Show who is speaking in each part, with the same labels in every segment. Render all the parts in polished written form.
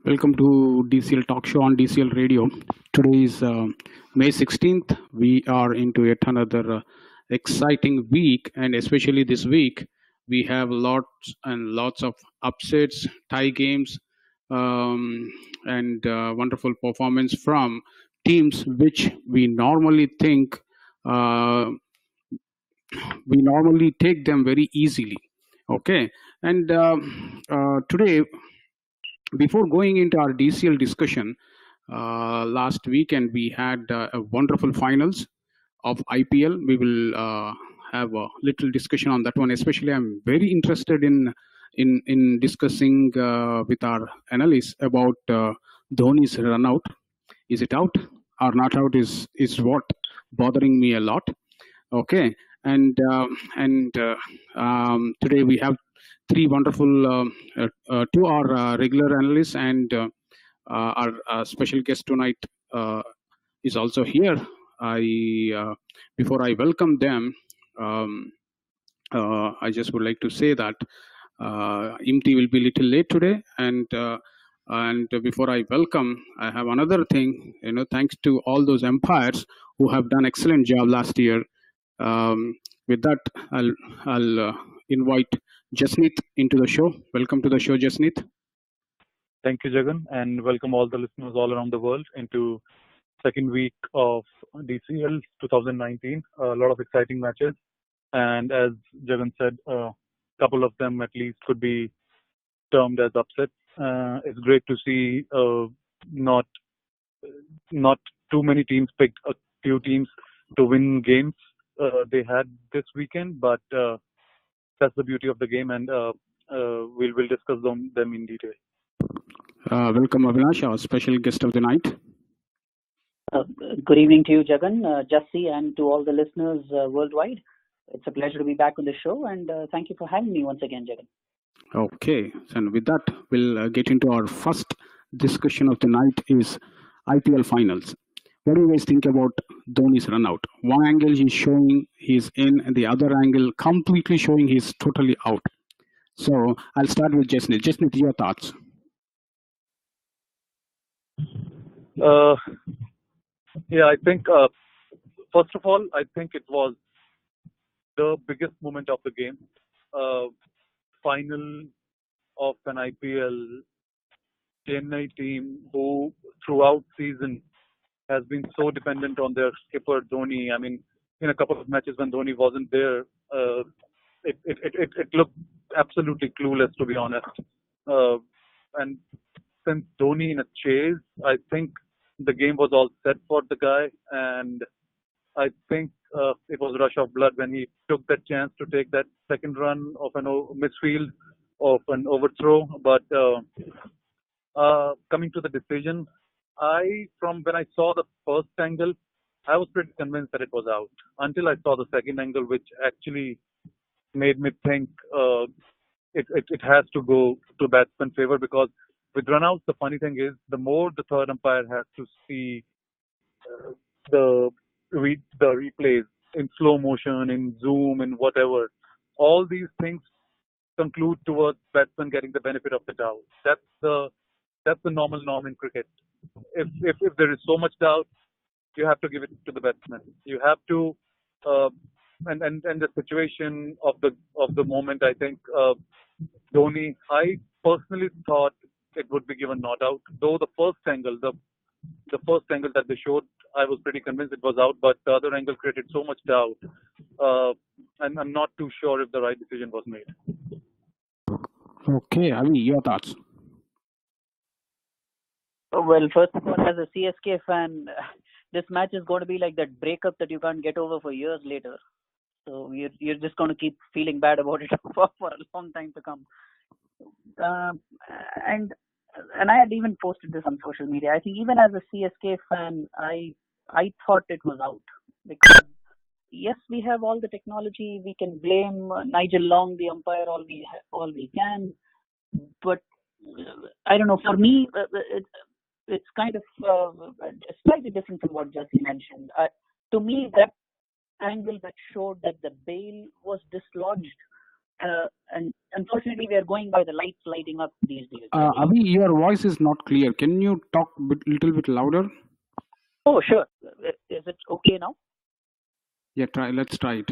Speaker 1: Welcome to DCL Talk Show on DCL Radio. Today is May 16th. We are into yet another exciting week, and especially this week, we have lots and lots of upsets, tie games, and wonderful performance from teams which uh, we normally take them very easily. Okay, and today, before going into our DCL discussion, last weekend we had a wonderful finals of IPL. We will have a little discussion on that one. Especially, I'm very interested in discussing with our analysts about Dhoni's run out. Is it out or not out? Is what bothering me a lot. Okay, and today we have three wonderful two are regular analysts and our special guest tonight is also here. I Before I welcome them, um, I just would like to say that Imti will be a little late today, and before I welcome, I have another thing. Thanks to all those umpires who have done excellent job last year. With that, I'll invite Jasneet into the show. Welcome to the show, Jasneet.
Speaker 2: Thank you, Jagan, and welcome all the listeners all around the world into second week of DCL 2019. A lot of exciting matches, and as Jagan said, a couple of them at least could be termed as upsets. It's great to see not not too many teams picked a few teams to win games they had this weekend, but that's the beauty of the game, and we'll discuss them in detail.
Speaker 1: Welcome, Avinash, our special guest of the night.
Speaker 3: Good evening to you, Jagan, Jassi, and to all the listeners worldwide. It's a pleasure to be back on the show, and thank you for having me once again, Jagan.
Speaker 1: Okay, and with that, we'll get into our first discussion of the night is IPL finals. What do you guys think about Dhoni's run out? One angle he's showing he's in, and the other angle completely showing he's totally out. So I'll start with Jasneet. Jasneet, your thoughts?
Speaker 2: Yeah, I think first of all, I think it was the biggest moment of the game. Final of an IPL Chennai team who throughout season has been so dependent on their skipper Dhoni. I mean, in a couple of matches when Dhoni wasn't there, it looked absolutely clueless, to be honest. And since Dhoni in a chase, I think the game was all set for the guy, and I think it was a rush of blood when he took that chance to take that second run of an misfield of an overthrow. But coming to the decision, from when I saw the first angle, I was pretty convinced that it was out until I saw the second angle, which actually made me think it has to go to batsman favor, because with runouts, the funny thing is, the more the third umpire has to see the replays in slow motion, in zoom, in whatever, all these things conclude towards batsman getting the benefit of the doubt. That's the normal norm in cricket. If there is so much doubt, you have to give it to the batsman. You have to, and the situation of the moment. I think Dhoni. I personally thought it would be given not out. Though the first angle that they showed, I was pretty convinced it was out. But the other angle created so much doubt, and I'm not too sure if the right decision was made.
Speaker 1: Okay, Avi, your thoughts?
Speaker 3: Well, first of all, as a CSK fan, this match is going to be like that breakup that you can't get over for years later. So you're just going to keep feeling bad about it for a long time to come. And I had even posted this on social media. I think even as a CSK fan, I thought it was out, because yes, we have all the technology. We can blame Nigel Long, the umpire, all we can. But I don't know. For me, it's kind of slightly different from what Jesse mentioned. To me, that angle that showed that the bail was dislodged And unfortunately, we are going by the lights lighting up these days.
Speaker 1: Avi, your voice is not clear. Can you talk little bit louder?
Speaker 3: Oh, sure. Is it okay now?
Speaker 1: Yeah, let's try it.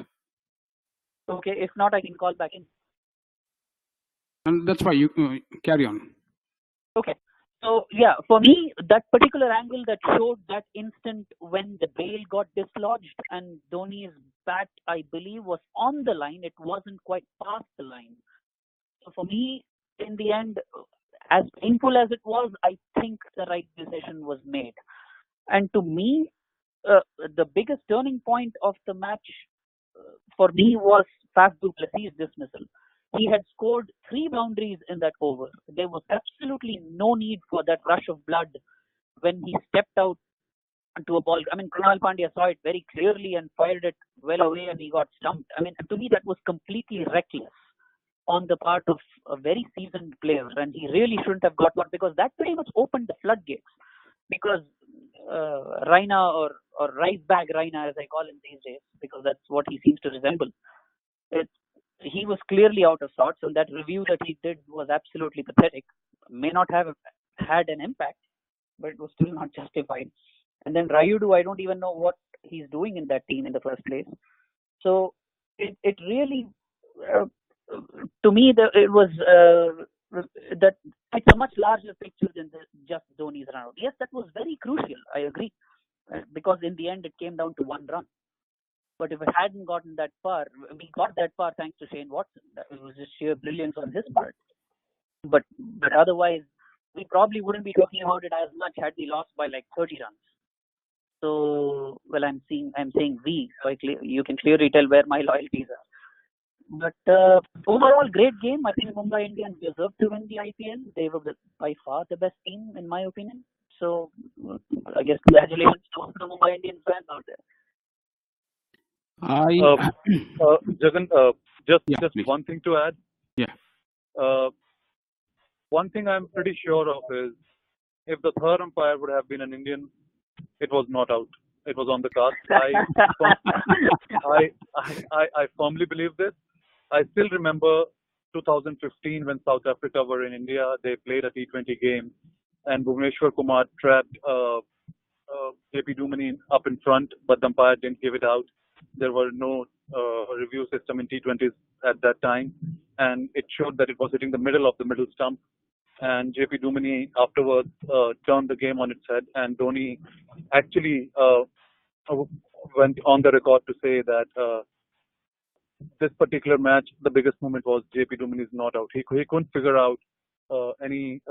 Speaker 3: Okay, if not, I can call back in.
Speaker 1: And that's why you carry on.
Speaker 3: Okay. So, yeah, for me, that particular angle that showed that instant when the bail got dislodged and Dhoni's bat, I believe, was on the line, it wasn't quite past the line. So, for me, in the end, as painful as it was, I think the right decision was made. And to me, the biggest turning point of the match for me was Faf du Plessis' dismissal. He had scored 3 boundaries in that over. There was absolutely no need for that rush of blood when he stepped out to a ball. I mean, Krunal Pandya saw it very clearly and fired it well away and he got stumped. I mean, to me, that was completely reckless on the part of a very seasoned player, and he really shouldn't have got one because that pretty much opened the floodgates. Because Raina or rice bag Raina, as I call him these days, because that's what he seems to resemble. He was clearly out of sorts, and that review that he did was absolutely pathetic. May not have had an impact, but it was still not justified. And then Rayudu, I don't even know what he's doing in that team in the first place. So it really, to me, it was that it's a much larger picture than just Dhoni's run out. Yes, that was very crucial. I agree, because in the end it came down to 1 run. But if it hadn't gotten that far, we got that far thanks to Shane Watson. It was just sheer brilliance on his part. But otherwise, we probably wouldn't be talking about it as much had we lost by like 30 runs. So, well, I'm saying we, so you can clearly tell where my loyalties are. But overall, great game. I think Mumbai Indians deserved to win the IPL. They were by far the best team, in my opinion. So, I guess congratulations to the Mumbai Indians fans out there.
Speaker 2: Jagan, just
Speaker 1: please.
Speaker 2: one thing to add.
Speaker 1: Yeah.
Speaker 2: One thing I'm pretty sure of is if the third umpire would have been an Indian, it was not out. It was on the card. I firmly believe this. I still remember 2015 when South Africa were in India. They played a T20 game, and Bhuvneshwar Kumar trapped JP Dumani up in front, but the umpire didn't give it out. There were no review system in T20s at that time, and it showed that it was hitting the middle stump. And JP Dumani afterwards turned the game on its head, and Dhoni actually went on the record to say that this particular match, the biggest moment was JP Dumani's not out. He couldn't figure out any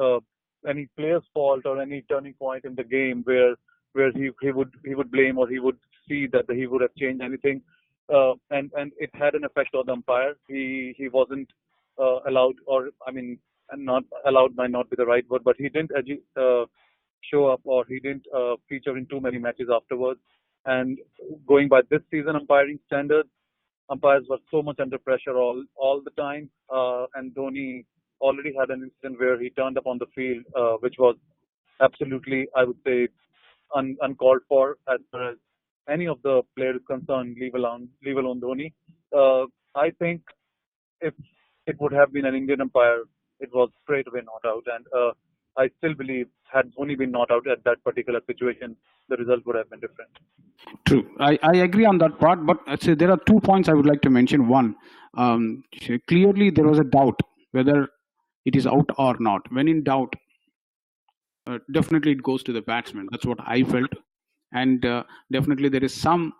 Speaker 2: player's fault or any turning point in the game where he would blame or he would see that he would have changed anything, and it had an effect on the umpire. He wasn't allowed, or I mean, not allowed might not be the right word, but he didn't show up or he didn't feature in too many matches afterwards. And going by this season umpiring standards, umpires were so much under pressure all the time, and Dhoni already had an incident where he turned up on the field, which was absolutely, I would say, uncalled for as far as any of the players concerned, leave alone Dhoni. I think if it would have been an Indian umpire, it was straight away not out. And I still believe had Dhoni been not out at that particular situation, the result would have been different.
Speaker 1: True. I agree on that part, but there are 2 points I would like to mention. One, clearly there was a doubt whether it is out or not. When in doubt, definitely it goes to the batsman. That's what I felt. And definitely there is some,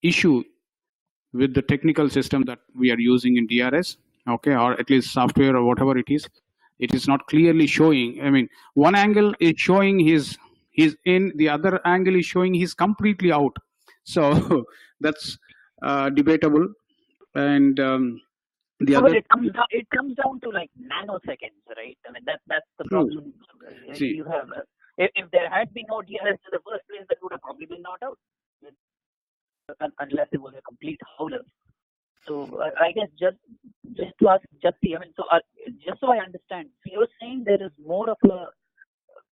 Speaker 1: issue with the technical system that we are using in DRS, okay, or at least software or whatever it is. It is not clearly showing. I mean, one angle is showing he's in, the other angle is showing he's completely out. So that's debatable. And the other,
Speaker 3: it comes down to like nanoseconds, right? I mean, that's the problem.
Speaker 1: See,
Speaker 3: you have if there had been no DRS in the first place, that would have probably been not out, unless it was a complete howler. So I guess just to ask Jasti, I mean, so just so I understand, so you're saying there is more of a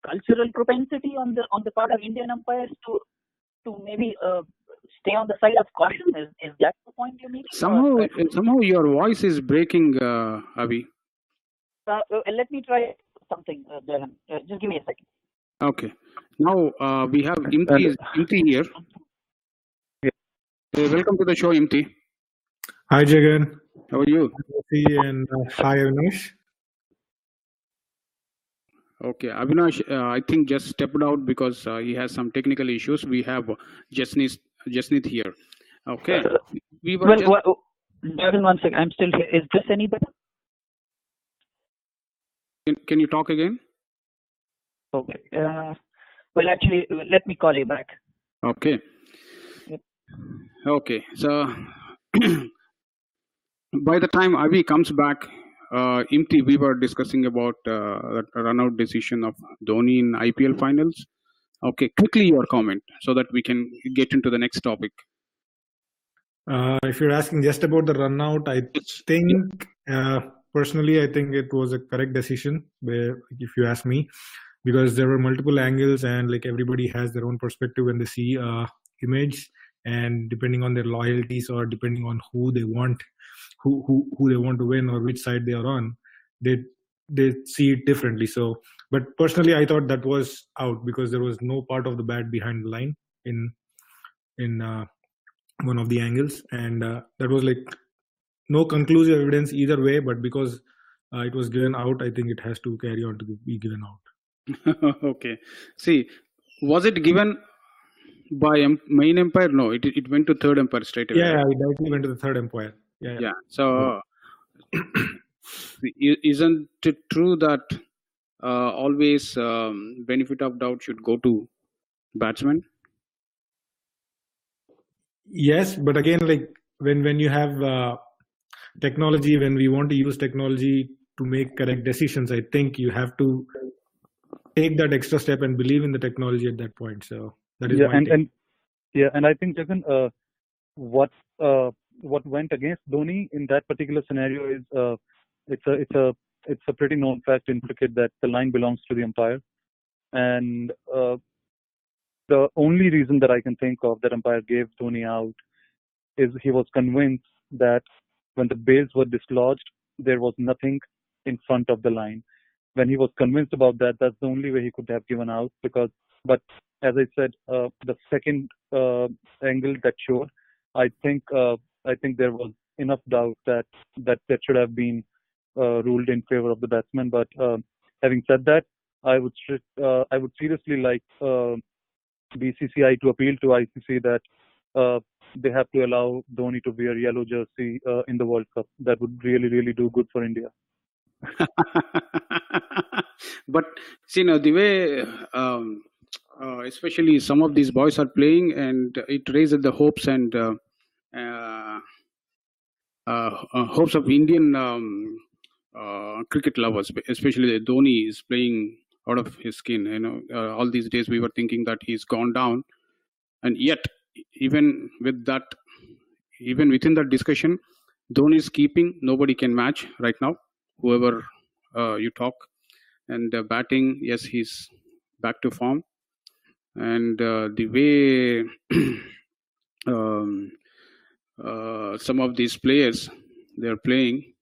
Speaker 3: cultural propensity on the part of Indian umpires to maybe stay on the side of caution. Is that the point you're making?
Speaker 1: Somehow your voice is breaking, Avi.
Speaker 3: Let me try something, Jagan. Just give me a second.
Speaker 1: Okay. Now we have Imti here. Welcome to the show, Imti.
Speaker 4: Hi, Jagan.
Speaker 1: How are you?
Speaker 4: And hi, Avinash.
Speaker 1: Okay, Avinash, I think just stepped out because he has some technical issues. We have Jasneet here. Okay. We were
Speaker 3: Jagan, one second. I'm still here. Is this any better?
Speaker 1: Can you talk again?
Speaker 3: Okay. Well, actually, let me call you back.
Speaker 1: Okay.
Speaker 3: Yep.
Speaker 1: Okay. So by the time Avi comes back, Imti, we were discussing about the run-out decision of Dhoni in IPL finals. Okay, quickly your comment so that we can get into the next topic.
Speaker 4: If you're asking just about the run-out, I think personally, I think it was a correct decision. If you ask me, because there were multiple angles and like everybody has their own perspective when they see image, and depending on their loyalties or depending on who they want to win or which side they are on, they see it differently. So, but personally, I thought that was out because there was no part of the bat behind the line in one of the angles, and that was like no conclusive evidence either way. But because it was given out, I think it has to carry on to be given out.
Speaker 1: Okay. See, was it given by main umpire? No, it went to third umpire straight away.
Speaker 4: Yeah, it directly went to the third umpire. Yeah.
Speaker 1: So, isn't it true that always benefit of doubt should go to batsman?
Speaker 4: Yes, but again, like when you have technology, when we want to use technology to make correct decisions, I think you have to take that extra step and believe in the technology at that point. So that is
Speaker 2: and I think Jagan, what went against Dhoni in that particular scenario is it's a pretty known fact in cricket that the line belongs to the umpire, and the only reason that I can think of that umpire gave Dhoni out is he was convinced that when the bails were dislodged, there was nothing in front of the line. When he was convinced about that, that's the only way he could have given out. But as I said, the second angle that showed, I think there was enough doubt that should have been ruled in favor of the batsman. But having said that, I would seriously like BCCI to appeal to ICC that they have to allow Dhoni to wear yellow jersey in the World Cup. That would really, really do good for India.
Speaker 1: But see, the way especially some of these boys are playing, and it raises the hopes and hopes of Indian cricket lovers, especially Dhoni is playing out of his skin. All these days we were thinking that he's gone down, and yet even within that discussion, Dhoni is keeping. Nobody can match right now, whoever you talk. And batting, yes, he's back to form. And the way some of these players they're playing,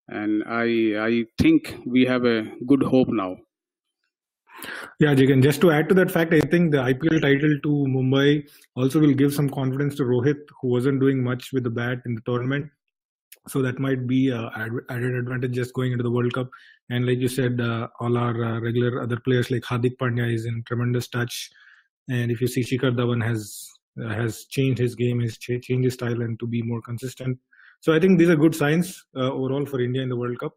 Speaker 1: and I think we have a good hope now.
Speaker 4: Yeah, Jagan, just to add to that fact, I think the IPL title to Mumbai also will give some confidence to Rohit, who wasn't doing much with the bat in the tournament. So that might be added advantage just going into the World Cup. And like you said, all our regular other players like Hardik Pandya is in tremendous touch. And if you see Shikhar Dhawan has changed his game, has changed his style and to be more consistent. So I think these are good signs overall for India in the World Cup.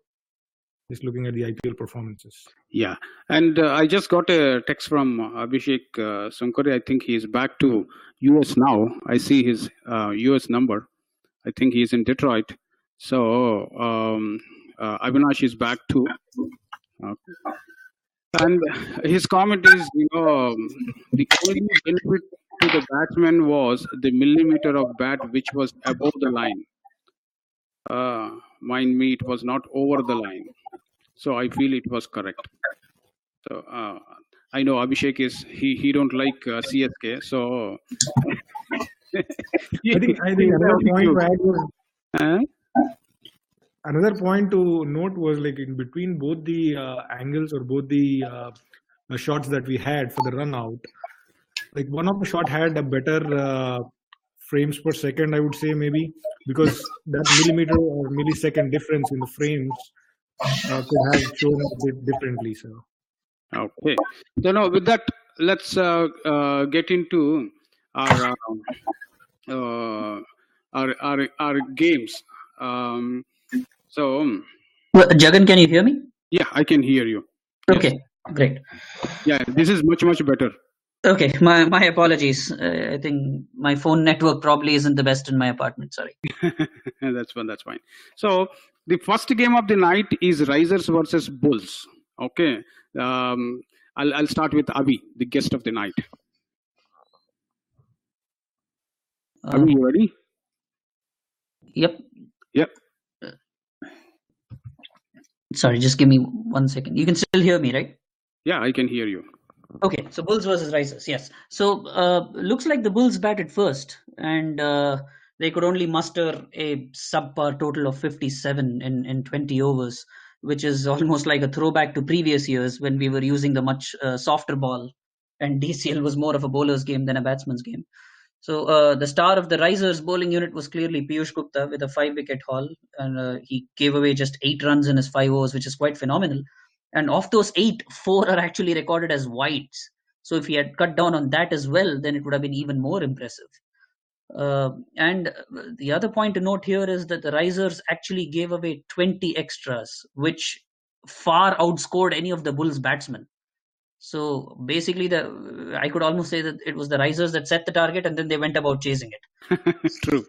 Speaker 4: Just looking at the IPL performances.
Speaker 1: Yeah, and I just got a text from Abhishek Sunkari. I think he's back to US now. I see his US number. I think he's in Detroit. So Avinash is back too. And his comment is, the only benefit to the batsman was the millimeter of bat which was above the line. Mind me, it was not over the line. So I feel it was correct. So I know Abhishek he don't like CSK. So
Speaker 4: I think another point to add was, another point to note was like in between both the angles or both the shots that we had for the run out, like one of the shot had a better frames per second, I would say, maybe, because that millimeter or millisecond difference in the frames could have shown a bit differently. So
Speaker 1: okay, so now with that, let's get into our our games. So
Speaker 5: Jagan, can you hear me?
Speaker 1: yeah, I can hear you.
Speaker 5: Okay, great.
Speaker 1: Yeah, this is much better.
Speaker 5: Okay, my apologies. I think my phone network probably isn't the best in my apartment. Sorry.
Speaker 1: That's fine. So the first game of the night is Risers versus Bulls. Okay, I'll start with Avi, the guest of the night. Avi, you ready?
Speaker 5: Yep. Sorry, just give me 1 second. You can still hear me, right?
Speaker 1: Yeah, I can hear you.
Speaker 5: Okay, so Bulls versus Risers, yes. So looks like the Bulls batted first, and they could only muster a subpar total of 57 in 20 overs, which is almost like a throwback to previous years when we were using the much softer ball, and DCL was more of a bowler's game than a batsman's game. So the star of the Risers bowling unit was clearly Piyush Gupta with a 5-wicket haul, and he gave away just 8 runs in his 5 overs, which is quite phenomenal. And of those 8, 4 are actually recorded as wides. So if he had cut down on that as well, then it would have been even more impressive. And the other point to note here is that the Risers actually gave away 20 extras, which far outscored any of the Bulls batsmen. So basically, I could almost say that it was the Risers that set the target, and then they went about chasing it.
Speaker 1: True.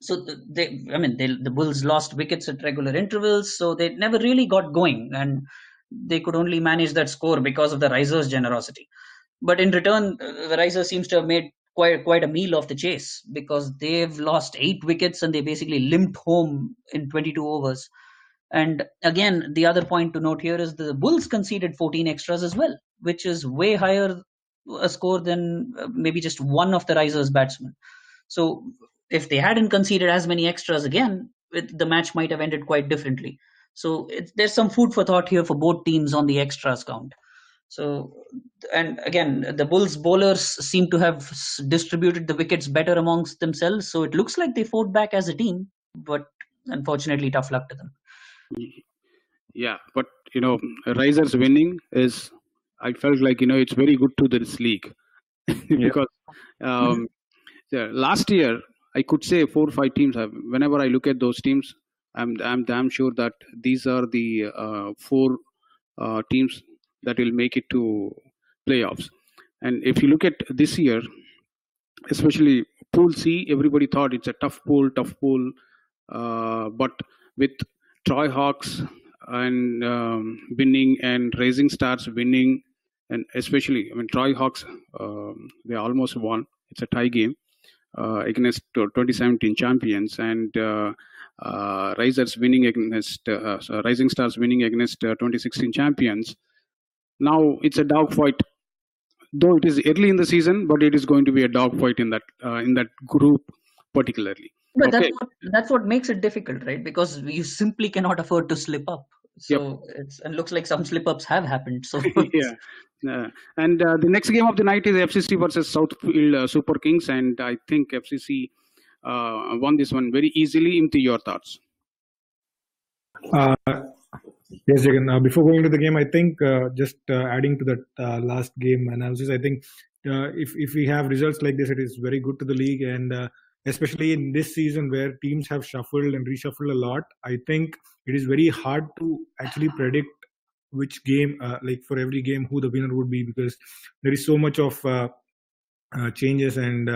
Speaker 5: So the Bulls lost wickets at regular intervals, so they never really got going, and they could only manage that score because of the Risers' generosity. But in return, the Risers seems to have made quite a meal of the chase, because they've lost 8 wickets and they basically limped home in 22 overs. And again, the other point to note here is the Bulls conceded 14 extras as well, which is way higher a score than maybe just one of the Risers batsmen. So if they hadn't conceded as many extras again, the match might have ended quite differently. So there's some food for thought here for both teams on the extras count. So, and again, the Bulls bowlers seem to have distributed the wickets better amongst themselves. So it looks like they fought back as a team, but unfortunately, tough luck to them.
Speaker 1: Yeah, but Risers winning is, I felt like it's very good to this league because last year I could say 4 or 5 teams. Whenever I look at those teams, I'm damn sure that these are the 4 teams that will make it to playoffs. And if you look at this year, especially Pool C, everybody thought it's a tough pool, but with Troy Hawks and winning and Rising Stars winning, and especially Troy Hawks, they almost won. It's a tie game against 2017 champions, and Risers winning against Rising Stars winning against 2016 champions. Now it's a dogfight, though it is early in the season, but it is going to be a dogfight in that group particularly.
Speaker 5: But that's what makes it difficult, right? Because you simply cannot afford to slip up. So it looks like some slip-ups have happened. So
Speaker 1: yeah. And the next game of the night is FCC versus Southfield Super Kings, and I think FCC won this one very easily. Imti, your thoughts?
Speaker 4: Yes, Jagan. Before going to the game, I think just adding to that last game analysis, I think if we have results like this, it is very good to the league, and especially in this season where teams have shuffled and reshuffled a lot, I think it is very hard to actually predict which game, like for every game, who the winner would be, because there is so much of changes, and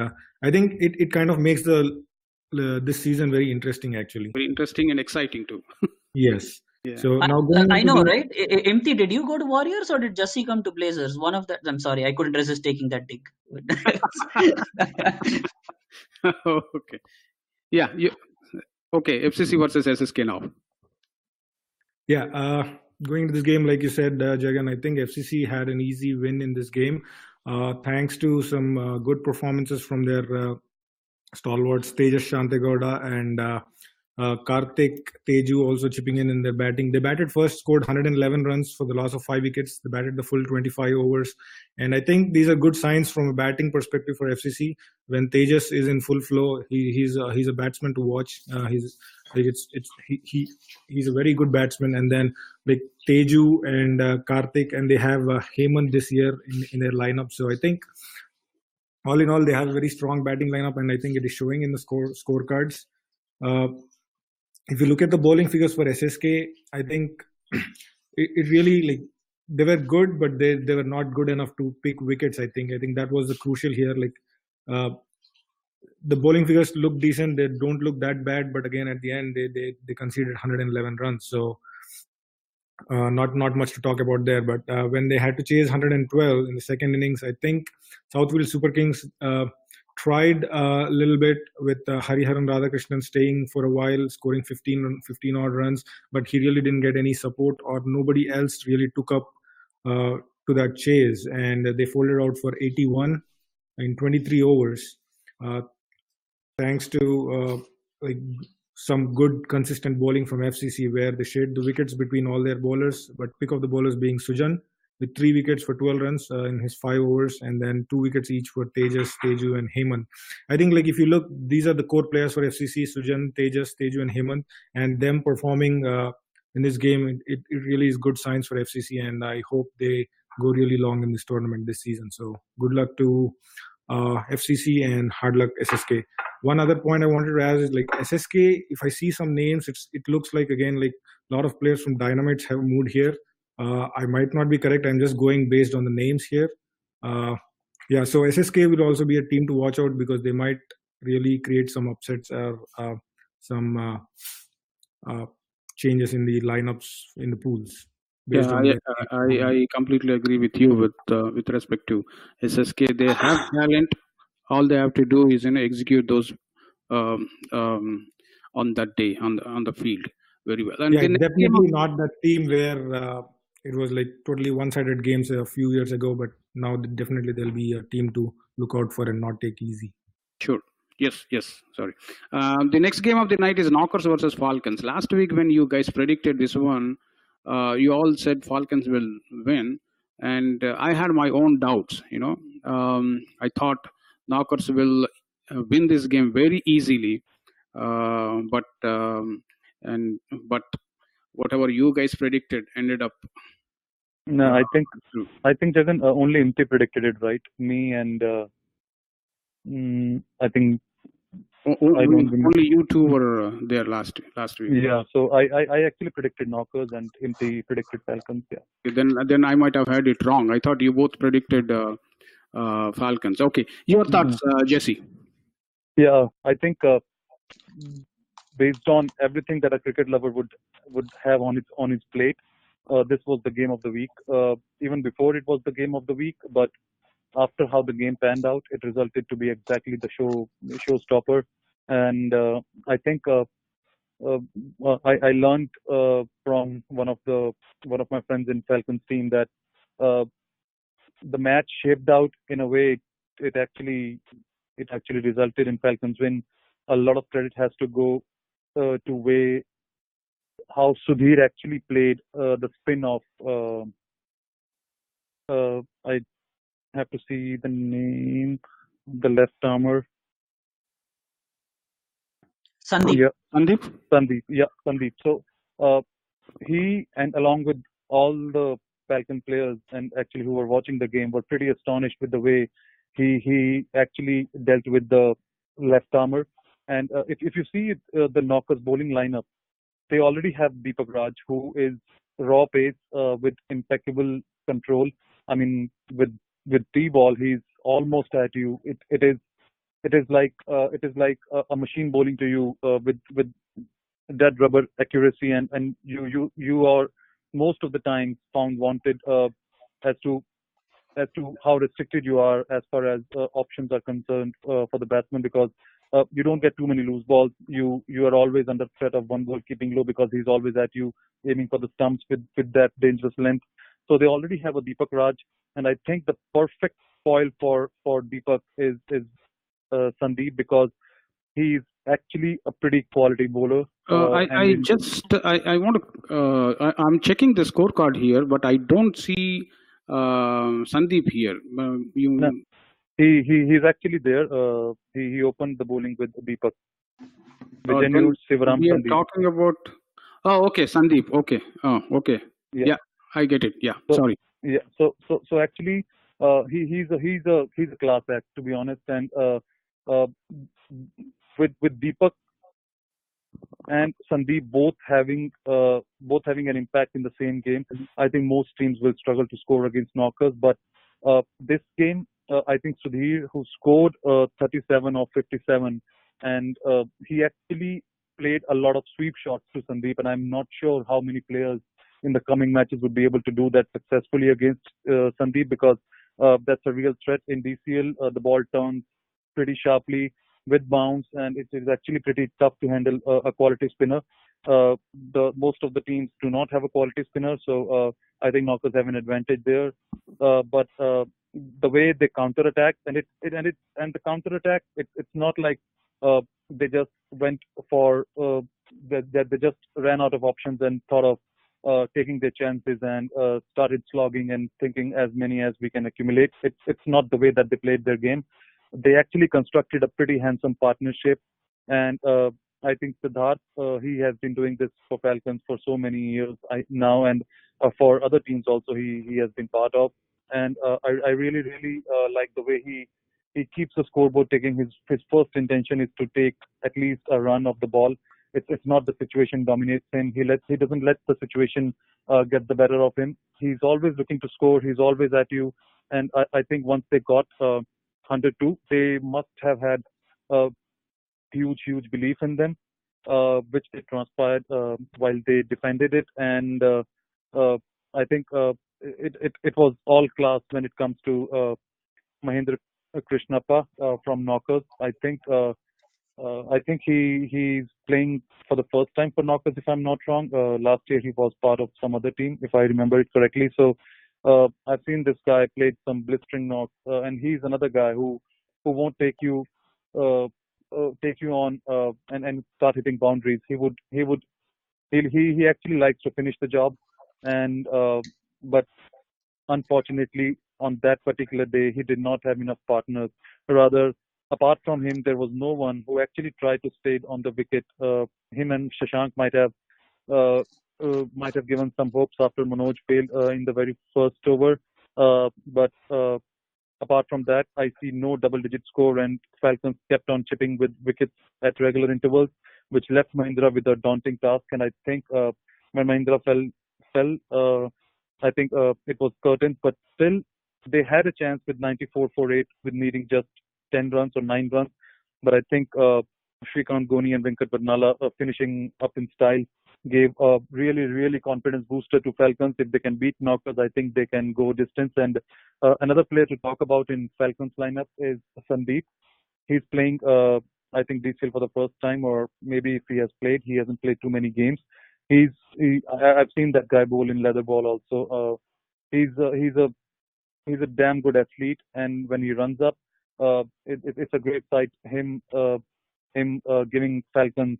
Speaker 4: I think it kind of makes this season very interesting, actually.
Speaker 1: Very interesting and exciting too.
Speaker 4: Yes.
Speaker 1: Yeah.
Speaker 4: So now
Speaker 5: I know, right? Imti, did you go to Warriors or did Jussie come to Blazers? One of that. I'm sorry, I couldn't resist taking that dig.
Speaker 1: Okay. Yeah. Okay. FCC versus SSK now.
Speaker 4: Yeah. Going to this game, like you said, Jagan, I think FCC had an easy win in this game. thanks to some good performances from their stalwarts Tejas Shantegowda and Karthik Teju also chipping in their batting. They batted first, scored 111 runs for the loss of 5 wickets. They batted the full 25 overs, and I think these are good signs from a batting perspective for FCC. When Tejas is in full flow, he's a batsman to watch. He's a very good batsman. And then like Teju and Karthik, and they have Hemant this year in their lineup. So I think all in all, they have a very strong batting lineup, and I think it is showing in the scorecards. If you look at the bowling figures for SSK, I think it really, like, they were good, but they were not good enough to pick wickets. I think that was the crucial here. Like the bowling figures look decent; they don't look that bad, but again at the end they conceded 111 runs. So not much to talk about there. But when they had to chase 112 in the second innings, I think South Wales Super Kings tried a little bit with Hariharan Radhakrishnan staying for a while, scoring 15 odd runs, but he really didn't get any support, or nobody else really took up to that chase, and they folded out for 81 in 23 overs, thanks to like some good consistent bowling from FCC, where they shared the wickets between all their bowlers, but pick of the bowlers being Sujan with 3 wickets for 12 runs in his 5 overs, and then 2 wickets each for Tejas, Teju, and Hemant. I think, like, if you look, these are the core players for FCC: Sujan, Tejas, Teju, and Hemant, and them performing in this game, it really is good signs for FCC, and I hope they go really long in this tournament this season. So good luck to FCC and hard luck SSK. One other point I wanted to add is, like, SSK, if I see some names, it looks like, again, like a lot of players from Dynamites have moved here. I might not be correct. I'm just going based on the names here. Yeah, so SSK will also be a team to watch out, because they might really create some upsets or some changes in the lineups in the pools.
Speaker 1: Yeah, I completely agree with you with respect to SSK. They have talent. All they have to do is execute those on that day on the field very well. And
Speaker 4: yeah, definitely not that team where it was like totally one-sided games a few years ago, but now definitely there'll be a team to look out for and not take easy.
Speaker 1: Sure. Yes. Sorry. The next game of the night is Knockers versus Falcons. Last week when you guys predicted this one, you all said Falcons will win, and I had my own doubts. I thought Knockers will win this game very easily, but whatever you guys predicted ended up.
Speaker 2: No, I think Jagan, only Imti predicted it right. Me and I think
Speaker 1: only you two were there last week.
Speaker 2: Yeah, so I actually predicted Knockers and Imti predicted Falcons. Yeah.
Speaker 1: Then I might have had it wrong. I thought you both predicted Falcons. Okay, your thoughts, Jesse?
Speaker 2: Yeah, I think based on everything that a cricket lover would have on his plate, this was the game of the week. Even before it was the game of the week, but after how the game panned out, it resulted to be exactly the showstopper. And I think I learned from one of my friends in Falcons team that the match shaped out in a way it actually resulted in Falcons win. A lot of credit has to go to way how Sudhir actually played the spin of I have to see the name, the left armer.
Speaker 5: Sandeep.
Speaker 2: Yeah, Sandeep. So he, and along with all the Falcon players and actually who were watching the game, were pretty astonished with the way he actually dealt with the left armer. And if you see the Knockers bowling lineup, they already have Deepak Raj, who is raw pace with impeccable control. I mean, with T-ball, he's almost at you. It is like a machine bowling to you with dead rubber accuracy, and you are most of the time found wanted as to how restricted you are as far as options are concerned for the batsman, because you don't get too many loose balls. You are always under threat of one ball keeping low, because he's always at you aiming for the stumps with that dangerous length. So they already have a Deepak Raj, and I think the perfect spoil for Deepak is Sandeep, because he's actually a pretty quality bowler.
Speaker 1: I want to. I'm checking the scorecard here, but I don't see Sandeep here.
Speaker 2: No, he's actually there. He opened the bowling with Deepak. Vijayanur Sivaram
Speaker 1: we are
Speaker 2: Sandeep.
Speaker 1: talking about. Oh, okay, Sandeep. Okay. Oh, okay.
Speaker 2: Yeah,
Speaker 1: I get it. Yeah,
Speaker 2: so,
Speaker 1: sorry.
Speaker 2: Yeah. So actually, he's a class act, to be honest. And uh, with Deepak and Sandeep both having an impact in the same game, I think most teams will struggle to score against knockers. But this game, I think Sudhir, who scored 37 or 57, and he actually played a lot of sweep shots to Sandeep, and I'm not sure how many players in the coming matches would be able to do that successfully against Sandeep, because that's a real threat in DCL. The ball turns pretty sharply with bounce, and it is actually pretty tough to handle a quality spinner. The most of the teams do not have a quality spinner, so I think knockers have an advantage there. But the way they counter attack, and the counter attack, it's not like they just went for they just ran out of options and thought of taking their chances and started slogging and thinking as many as we can accumulate. It's not the way that they played their game. They actually constructed a pretty handsome partnership, and I think Siddharth, he has been doing this for Falcons for so many years now, and for other teams also he has been part of. And I really like the way he keeps the scoreboard taking. His first intention is to take at least a run of the ball. It's not the situation dominates him. He doesn't let the situation get the better of him. He's always looking to score. He's always at you. And I think once they got 102, they must have had a huge belief in them, which they transpired while they defended it. And uh, I think it was all class when it comes to Mahendra Krishnappa from Knockers. I think he's playing for the first time for Knockers, if I'm not wrong. Last year he was part of some other team, if I remember it correctly. So I've seen this guy played some blistering knocks, and he's another guy who won't uh, take you on and start hitting boundaries. He actually likes to finish the job, and but unfortunately, on that particular day, he did not have enough partners. Rather, apart from him, there was no one who actually tried to stay on the wicket. Him and Shashank uh, might have given some hopes after Manoj failed in the very first over. But apart from that, I see no double-digit score, and Falcons kept on chipping with wickets at regular intervals, which left Mahindra with a daunting task. And I think when Mahindra fell, I think it was curtains, but still they had a chance with 94 for 8 with needing just 10 runs or 9 runs. But I think Shrikant Goni and Venkat Badnala finishing up in style gave a really confidence booster to Falcons. If they can beat knockers, I think they can go distance. And another player to talk about in Falcons lineup is Sandeep. He's playing, I think, DCL for the first time, or maybe if he has played, he hasn't played too many games. I've seen that guy bowl in leather ball also. He's a, he's a he's a damn good athlete, and when he runs up, it's a great sight. Him giving Falcons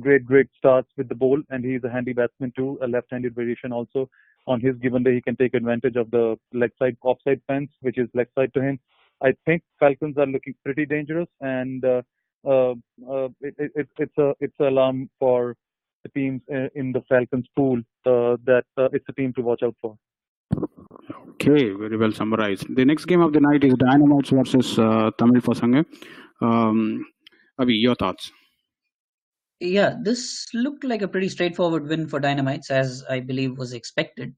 Speaker 2: great starts with the ball, and he's a handy batsman too, a left-handed variation also. On his given day, he can take advantage of the leg side offside fence, which is leg side to him. I think Falcons are looking pretty dangerous, and uh, it's an alarm for the teams in the Falcons pool that it's a team to watch out for.
Speaker 1: Okay, very well summarized. The next game of the night is Dynamites versus Tamil Pasange. Avi, your thoughts?
Speaker 5: Yeah, this looked like a pretty straightforward win for Dynamites, as I believe was expected.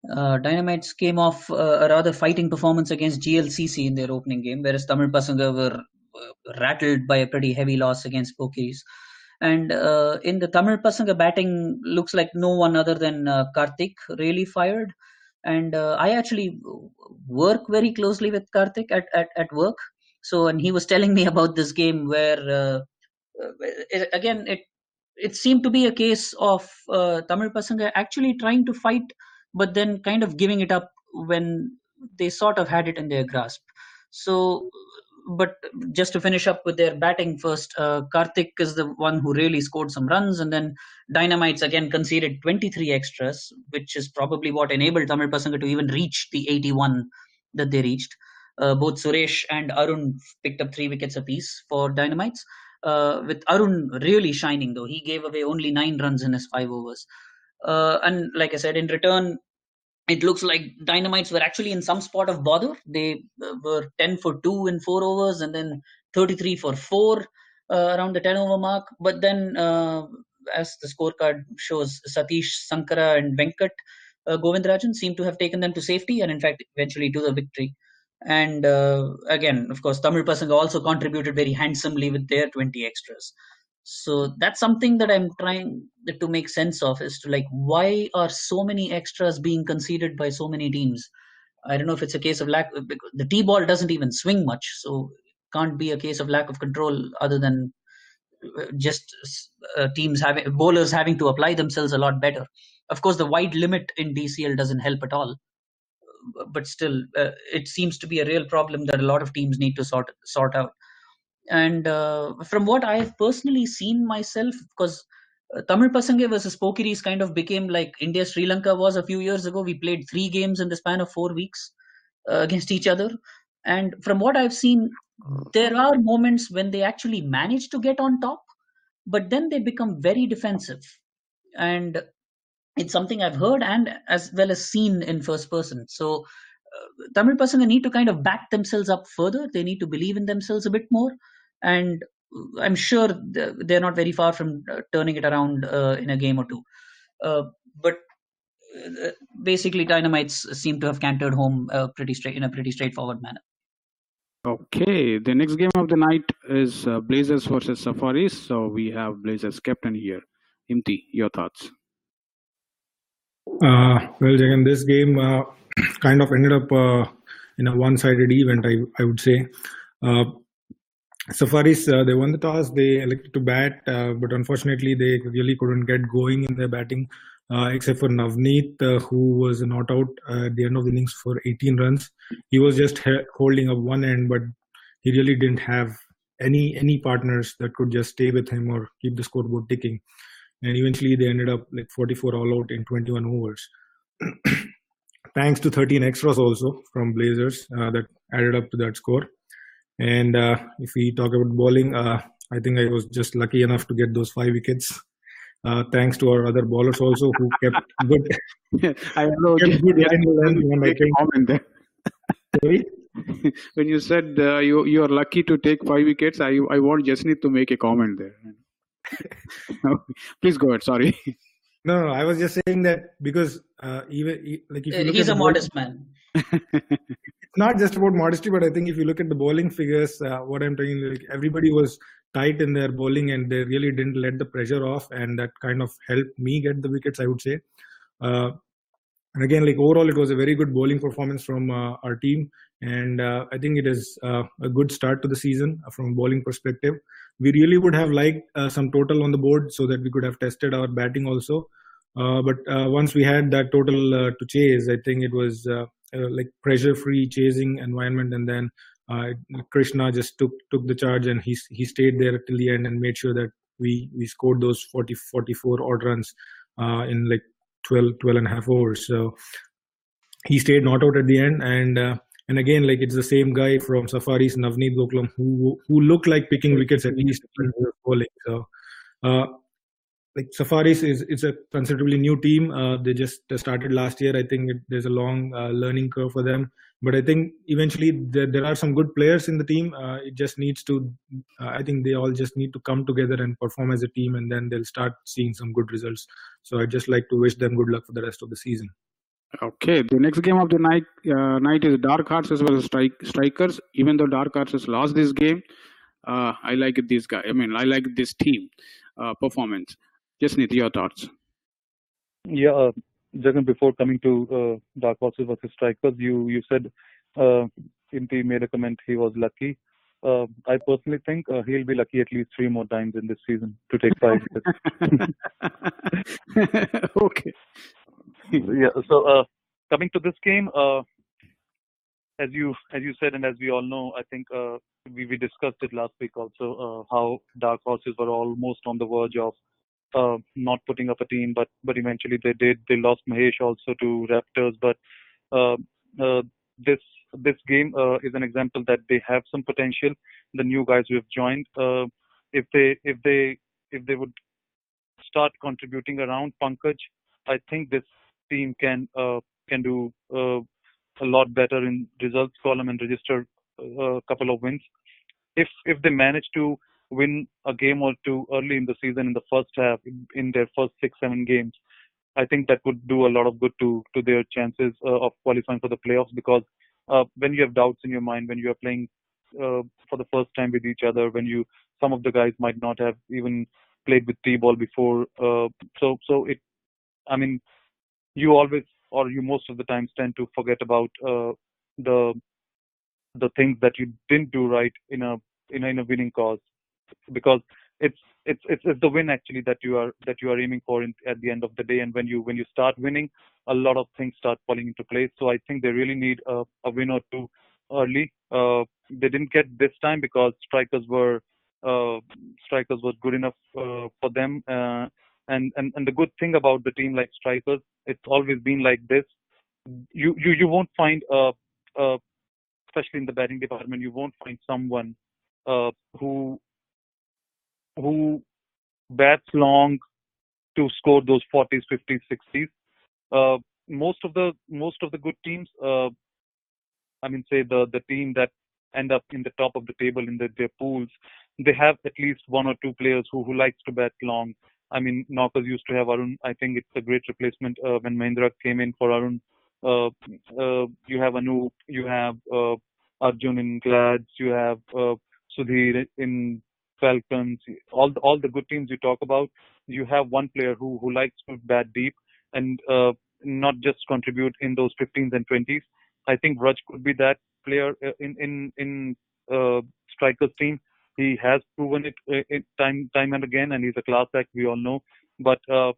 Speaker 5: Dynamites came off a rather fighting performance against GLCC in their opening game, whereas Tamil Pasanga were rattled by a pretty heavy loss against Pokiris. And in the Tamil Pasanga batting, looks like no one other than Karthik really fired. And I actually work very closely with Karthik at work. So, and he was telling me about this game where, again, it seemed to be a case of Tamil Pasanga actually trying to fight, but then kind of giving it up when they sort of had it in their grasp. So, but just to finish up with their batting first, Karthik is the one who really scored some runs, and then Dynamites again conceded 23 extras, which is probably what enabled Tamil Pasanga to even reach the 81 that they reached. Both Suresh and Arun picked up 3 wickets apiece for Dynamites, with Arun really shining, though. He gave away only 9 runs in his 5 overs. And like I said, in return, it looks like Dynamites were actually in some spot of bother. They were 10 for 2 in 4 overs, and then 33 for 4 around the 10 over mark. But then, as the scorecard shows, Satish, Sankara, and Venkat Govindarajan seem to have taken them to safety, and in fact, eventually to the victory. And again, of course, Tamil Pasanga also contributed very handsomely with their 20 extras. So that's something that I'm trying to make sense of, is to, like, why are so many extras being conceded by so many teams? I don't know if it's a case of lack. Because the T ball doesn't even swing much, so can't be a case of lack of control, other than just teams having, bowlers having to apply themselves a lot better. Of course, the wide limit in DCL doesn't help at all, but still, it seems to be a real problem that a lot of teams need to sort out. And from what I've personally seen myself, because Tamil Pasange versus Pokiris kind of became like India Sri Lanka was a few years ago. We played 3 games in the span of 4 weeks against each other. And from what I've seen, there are moments when they actually manage to get on top, but then they become very defensive. And it's something I've heard and as well as seen in first person. So Tamil Pasanga need to kind of back themselves up further. They need to believe in themselves a bit more. And I'm sure they're not very far from turning it around in a game or two. But basically, Dynamites seem to have cantered home in a pretty straightforward manner.
Speaker 1: Okay, the next game of the night is Blazers versus Safaris. So we have Blazers captain here. Imti, your thoughts?
Speaker 4: Well, Jagan, this game kind of ended up in a one-sided event, I would say. Safaris, they won the toss, they elected to bat, but unfortunately they really couldn't get going in their batting, except for Navneet, who was not out at the end of the innings for 18 runs. He was just holding up one end, but he really didn't have any partners that could just stay with him or keep the scoreboard ticking. And eventually they ended up like 44 all out in 21 overs. Thanks to 13 extras also from Blazers that added up to that score. And if we talk about bowling, I think I was just lucky enough to get those 5 wickets. Thanks to our other bowlers also, who kept good.
Speaker 1: I know. Make a comment there.
Speaker 4: Sorry?
Speaker 1: When you said you are lucky to take 5 wickets, I want Jasneet to make a comment there. Please go ahead. Sorry.
Speaker 4: No, I was just saying that because even like if you look
Speaker 5: he's
Speaker 4: at
Speaker 5: a modest man.
Speaker 4: It's not just about modesty, but I think if you look at the bowling figures, what I'm telling you, like everybody was tight in their bowling and they really didn't let the pressure off, and that kind of helped me get the wickets, I would say. And again, like overall, it was a very good bowling performance from our team, and I think it is a good start to the season from a bowling perspective. We really would have liked some total on the board so that we could have tested our batting also. But once we had that total to chase, I think it was like pressure-free chasing environment, and then Krishna just took the charge, and he stayed there till the end and made sure that we scored those 44 odd runs in like 12 and a half overs. So he stayed not out at the end, and again, like it's the same guy from Safaris, Navneet Gokulam, who looked like picking wickets at least when he was bowling. So like Safaris is a considerably new team. They just started last year. I think there's a long learning curve for them. But I think eventually there are some good players in the team. It just needs to, I think they all just need to come together and perform as a team, and then they'll start seeing some good results. So I'd just like to wish them good luck for the rest of the season.
Speaker 1: Okay, the next game of the night is Dark Horses versus Strikers. Even though Dark Horses lost this game, I like this guy. I mean, I like this team performance. Jasneet, your thoughts?
Speaker 2: Yeah, Jagan, before coming to Dark Horses versus Strikers, you said Imti made a comment he was lucky. I personally think he'll be lucky at least 3 more times in this season to take 5 wickets.
Speaker 1: Okay.
Speaker 2: Yeah, so coming to this game, as you said, and as we all know, I think we discussed it last week also, how dark horses were almost on the verge of not putting up a team, but eventually they did. They lost Mahesh also to Raptors, but uh, uh, this game is an example that they have some potential. The new guys who have joined, if they would start contributing around Pankaj, I think this team can do a lot better in results column and register a couple of wins. If they manage to win a game or two early in the season in the first half in their first 6-7 games, I think that would do a lot of good to their chances of qualifying for the playoffs. Because when you have doubts in your mind, when you are playing for the first time with each other, when some of the guys might not have even played with T-ball before, so it, I mean, you always, or you most of the times, tend to forget about the things that you didn't do right in a winning cause, because it's the win actually that you are aiming for at the end of the day. And when you start winning, a lot of things start falling into place. So I think they really need a win or two early. They didn't get this time because strikers was good enough for them. And the good thing about the team like strikers, it's always been like this. You won't find especially in the batting department, you won't find someone uh, who who bats long to score those 40s, 50s, 60s. Uh, most of the good teams, say the team that end up in the top of the table in their pools, they have at least one or two players who likes to bat long. I mean, Knockers used to have Arun. I think it's a great replacement when Mahindra came in for Arun. You have Anup, you have Arjun in Glads, you have Sudhir in Falcons. All the good teams you talk about, you have one player who likes to bat deep and not just contribute in those 15s and 20s. I think Raj could be that player in Striker's team. He has proven it time and again, and he's a class act. We all know. But I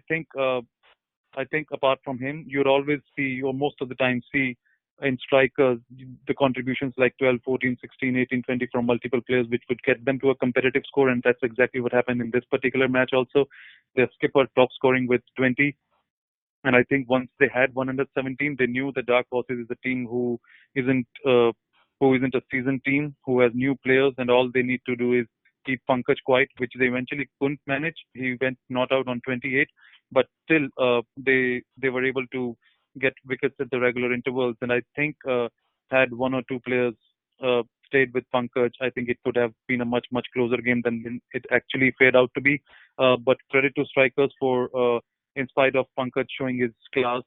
Speaker 2: think apart from him, you'd always see, or most of the time see, in strikers the contributions like 12, 14, 16, 18, 20 from multiple players, which would get them to a competitive score, and that's exactly what happened in this particular match. Also, their skipper top scoring with 20. And I think once they had 117, they knew the Dark Horses is a team isn't uh, who isn't a seasoned team, who has new players, and all they need to do is keep Pankaj quiet, which they eventually couldn't manage. He went not out on 28, but still they were able to get wickets at the regular intervals. And I think had one or two players stayed with Pankaj, I think it could have been a much closer game than it actually fared out to be. But credit to strikers for. In spite of Pankaj showing his class,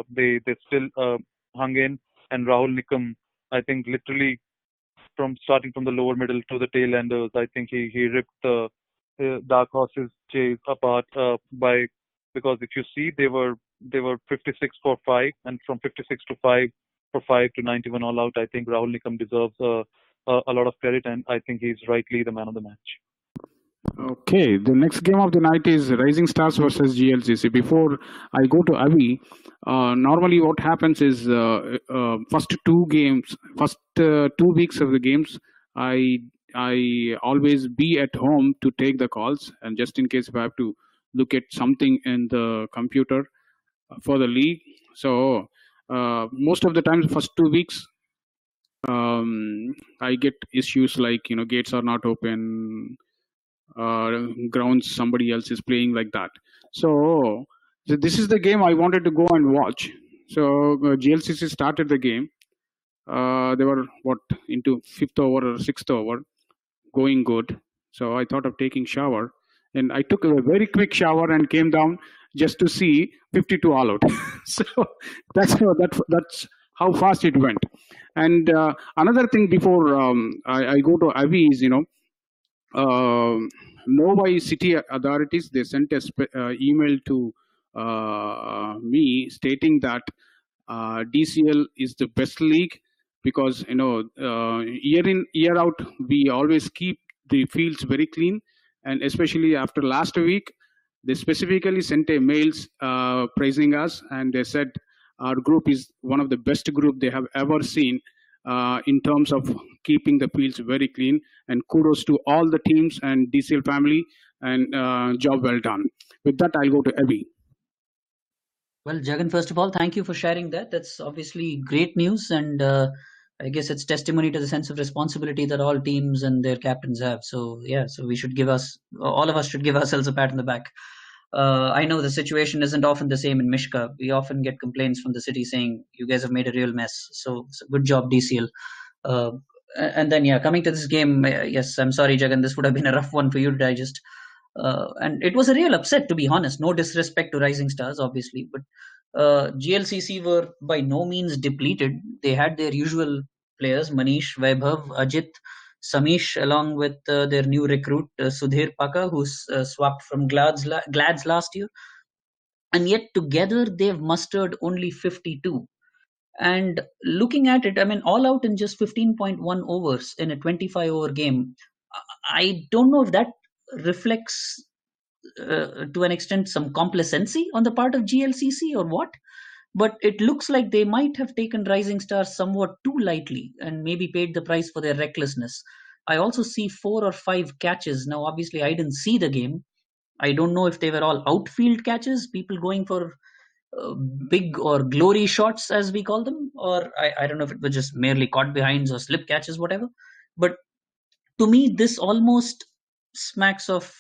Speaker 2: they still hung in. And Rahul Nikam, I think literally from starting from the lower middle to the tail enders, I think he ripped the Dark Horses chase apart because if you see they were 56 for 5, and from 56 to 5 for 5 to 91 all out. I think Rahul Nikam deserves a lot of credit, and I think he's rightly the man of the match.
Speaker 1: Okay, the next game of the night is Rising Stars versus GLCC. Before I go to Avi, normally what happens is first 2 weeks of the games, I always be at home to take the calls, and just in case if I have to look at something in the computer for the league. So most of the times, first 2 weeks, I get issues like gates are not open. Grounds somebody else is playing, like that. So this is the game I wanted to go and watch. So GLCC started the game. They were into 5th over or 6th over, going good. So I thought of taking shower, and I took a very quick shower and came down just to see 52 all out. So that's how fast it went. And another thing before I go to Avi is Novi city authorities, they sent a email to me stating that DCL is the best league because year in year out we always keep the fields very clean, and especially after last week they specifically sent a mails praising us, and they said our group is one of the best group they have ever seen in terms of keeping the fields very clean. And kudos to all the teams and DCL family, and job well done. With that, I'll go to Avi.
Speaker 5: Well, Jagan, first of all, thank you for sharing that. That's obviously great news, and I guess it's testimony to the sense of responsibility that all teams and their captains have. So yeah, so we should all of us should give ourselves a pat on the back. I know the situation isn't often the same in Mishka. We often get complaints from the city saying you guys have made a real mess. So good job, DCL. And then yeah, coming to this game, yes, I'm sorry, Jagan, this would have been a rough one for you to digest. And it was a real upset, to be honest. No disrespect to Rising Stars, obviously, but GLCC were by no means depleted. They had their usual players: Manish, Vaibhav, Ajit, Samish, along with their new recruit Sudhir Paka, who's swapped from Glads last year. And yet together they've mustered only 52. And looking at it, I mean, all out in just 15.1 overs in a 25-over game. I don't know if that reflects to an extent some complacency on the part of GLCC or what, but it looks like they might have taken Rising Stars somewhat too lightly and maybe paid the price for their recklessness. I also see 4 or 5 catches. Now, obviously, I didn't see the game. I don't know if they were all outfield catches, people going for big or glory shots, as we call them, or I don't know if it was just merely caught behinds or slip catches, whatever. But to me, this almost smacks of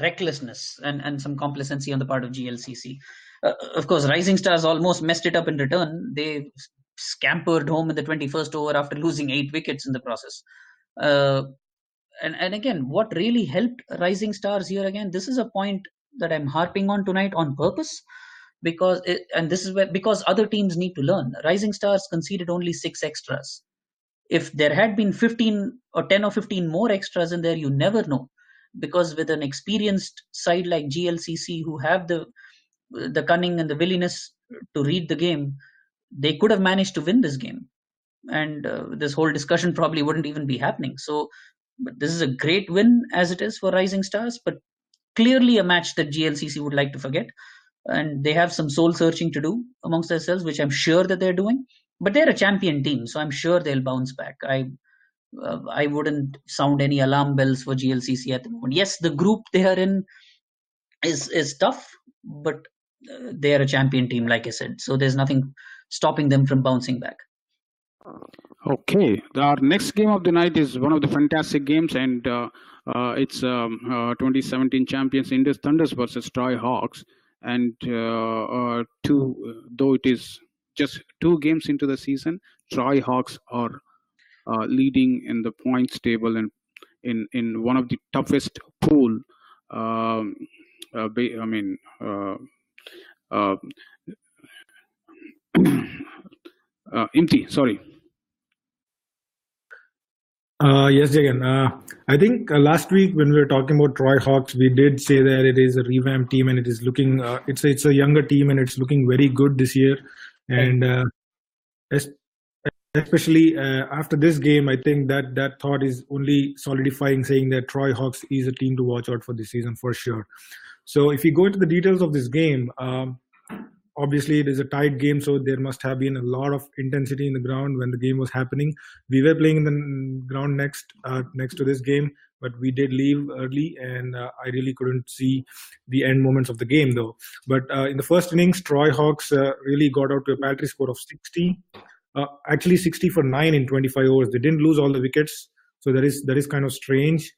Speaker 5: recklessness and some complacency on the part of GLCC. Of course, Rising Stars almost messed it up in return. They scampered home in the 21st over after losing 8 wickets in the process. And again, what really helped Rising Stars here again, this is a point that I'm harping on tonight on purpose, because because other teams need to learn. Rising Stars conceded only 6 extras. If there had been 15 or 10 or 15 more extras in there, you never know, because with an experienced side like GLCC, who have the cunning and the willingness to read the game, they could have managed to win this game, and this whole discussion probably wouldn't even be happening. So, but this is a great win as it is for Rising Stars, but clearly a match that GLCC would like to forget, and they have some soul searching to do amongst themselves, which I'm sure that they're doing. But they're a champion team, so I'm sure they'll bounce back. I wouldn't sound any alarm bells for GLCC at the moment. Yes, the group they are in is tough, but they are a champion team, like I said. So there's nothing stopping them from bouncing back.
Speaker 1: Okay, our next game of the night is one of the fantastic games, and it's 2017 champions Indus Thunders versus Troy Hawks. And though it is just 2 games into the season, Troy Hawks are leading in the points table and in one of the toughest pool. Imti, sorry.
Speaker 4: Yes, Jagan. I think last week when we were talking about Troy Hawks, we did say that it is a revamped team and it is looking, it's a younger team and it's looking very good this year. And especially after this game, I think that thought is only solidifying, saying that Troy Hawks is a team to watch out for this season for sure. So if you go into the details of this game, obviously it is a tight game, so there must have been a lot of intensity in the ground when the game was happening. We were playing in the ground next to this game, but we did leave early, and I really couldn't see the end moments of the game though. But in the first innings, Troy Hawks really got out to a paltry score of 60. Actually 60 for 9 in 25 overs. They didn't lose all the wickets, so that is kind of strange.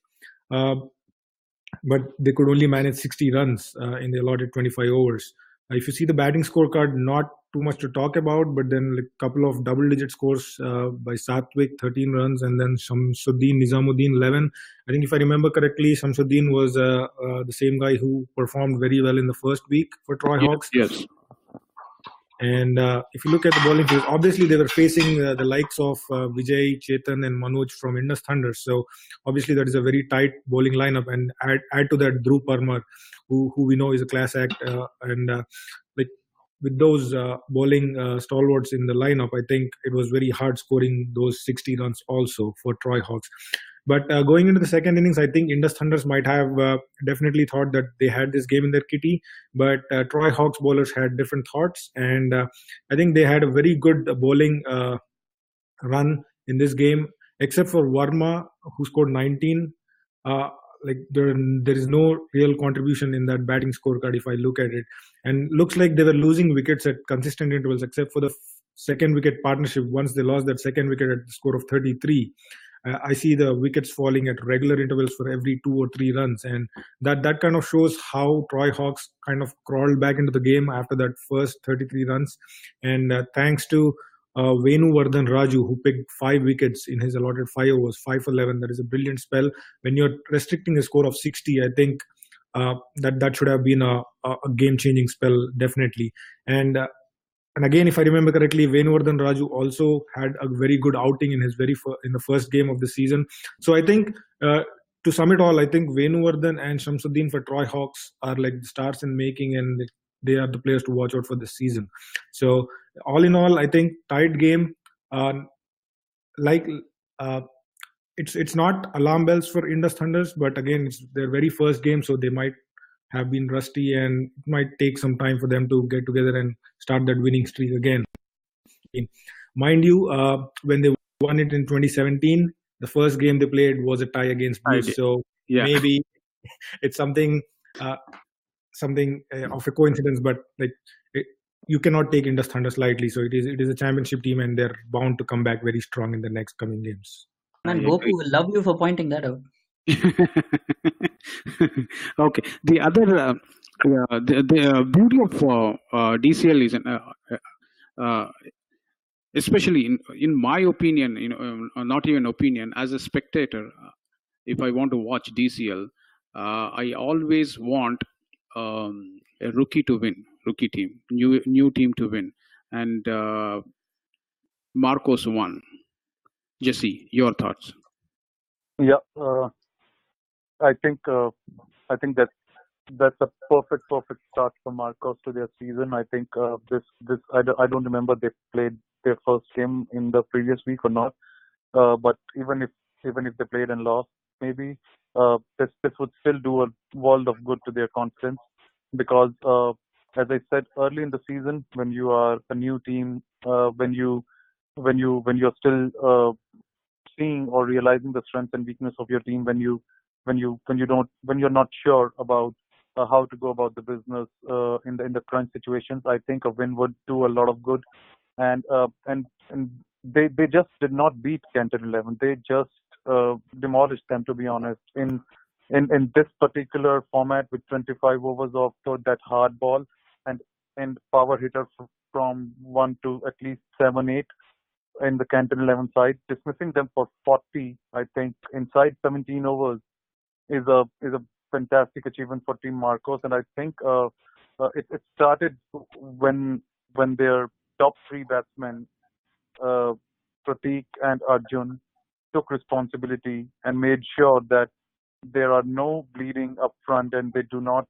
Speaker 4: But they could only manage 60 runs in the allotted 25 overs. If you see the batting scorecard, not too much to talk about, but then a couple of double-digit scores by Satwik, 13 runs, and then Shamsuddin Nizamuddin, 11. I think if I remember correctly, Shamsuddin was the same guy who performed very well in the first week for Troy Hawks.
Speaker 1: Yes.
Speaker 4: And if you look at the bowling field, obviously they were facing the likes of Vijay, Chetan and Manoj from Indus Thunders. So obviously that is a very tight bowling lineup. And add to that Dhruv Parmar, who we know is a class act. Like with those bowling stalwarts in the lineup, I think it was very hard scoring those 60 runs also for Troy Hawks. But going into the second innings, I think Indus Thunders might have definitely thought that they had this game in their kitty, but Troy Hawks bowlers had different thoughts, and I think they had a very good bowling run in this game, except for Verma, who scored 19. Uh, like there is no real contribution in that batting scorecard if I look at it, and looks like they were losing wickets at consistent intervals, except for the second wicket partnership. Once they lost that second wicket at the score of 33, I see the wickets falling at regular intervals for every 2 or 3 runs, and that kind of shows how Troy Hawks kind of crawled back into the game after that first 33 runs, and thanks to Venuvardhan Raju, who picked 5 wickets in his allotted 5 overs, 5 for 11. That is a brilliant spell. When you're restricting a score of 60, I think that should have been a game-changing spell, definitely. And again, if I remember correctly, Venuvardhan Raju also had a very good outing in his in the first game of the season. So I think, to sum it all, I think Venuvardhan and Shamsuddin for Troy Hawks are like the stars in making, and they are the players to watch out for this season. So all in all, I think tight game. Like it's not alarm bells for Indus Thunders, but again, it's their very first game, so they might have been rusty, and it might take some time for them to get together and start that winning streak again. Mind you, when they won it in 2017, the first game they played was a tie against Blues, so maybe it's something of a coincidence, but you cannot take Indus Thunders lightly. So it is a championship team, and they're bound to come back very strong in the next coming games.
Speaker 5: Man, Gopu will love you for pointing that out.
Speaker 1: Okay. The other the beauty of DCL is especially in my opinion, not even opinion, as a spectator, if I want to watch DCL, I always want a rookie to win, rookie team, new team to win, and Marcos won. Jesse, your thoughts?
Speaker 2: Yeah, I think that's a perfect start for Marcos to their season. I think I don't remember they played their first game in the previous week or not, but even if they played and lost, maybe this would still do a world of good to their confidence, because as I said early in the season, when you are a new team, when you're still seeing or realizing the strengths and weakness of your team, when you're not sure about how to go about the business in the crunch situations, I think a win would do a lot of good. And they just did not beat Canton 11. They just demolished them, to be honest. In this particular format with 25 overs of that hard ball and power hitter from 1 to at least 7, 8 in the Canton 11 side, dismissing them for 40, I think, inside 17 overs is a fantastic achievement for Team Marcos. And I think it started when their top 3 batsmen, Prateek and Arjun, took responsibility and made sure that there are no bleeding up front, and they do not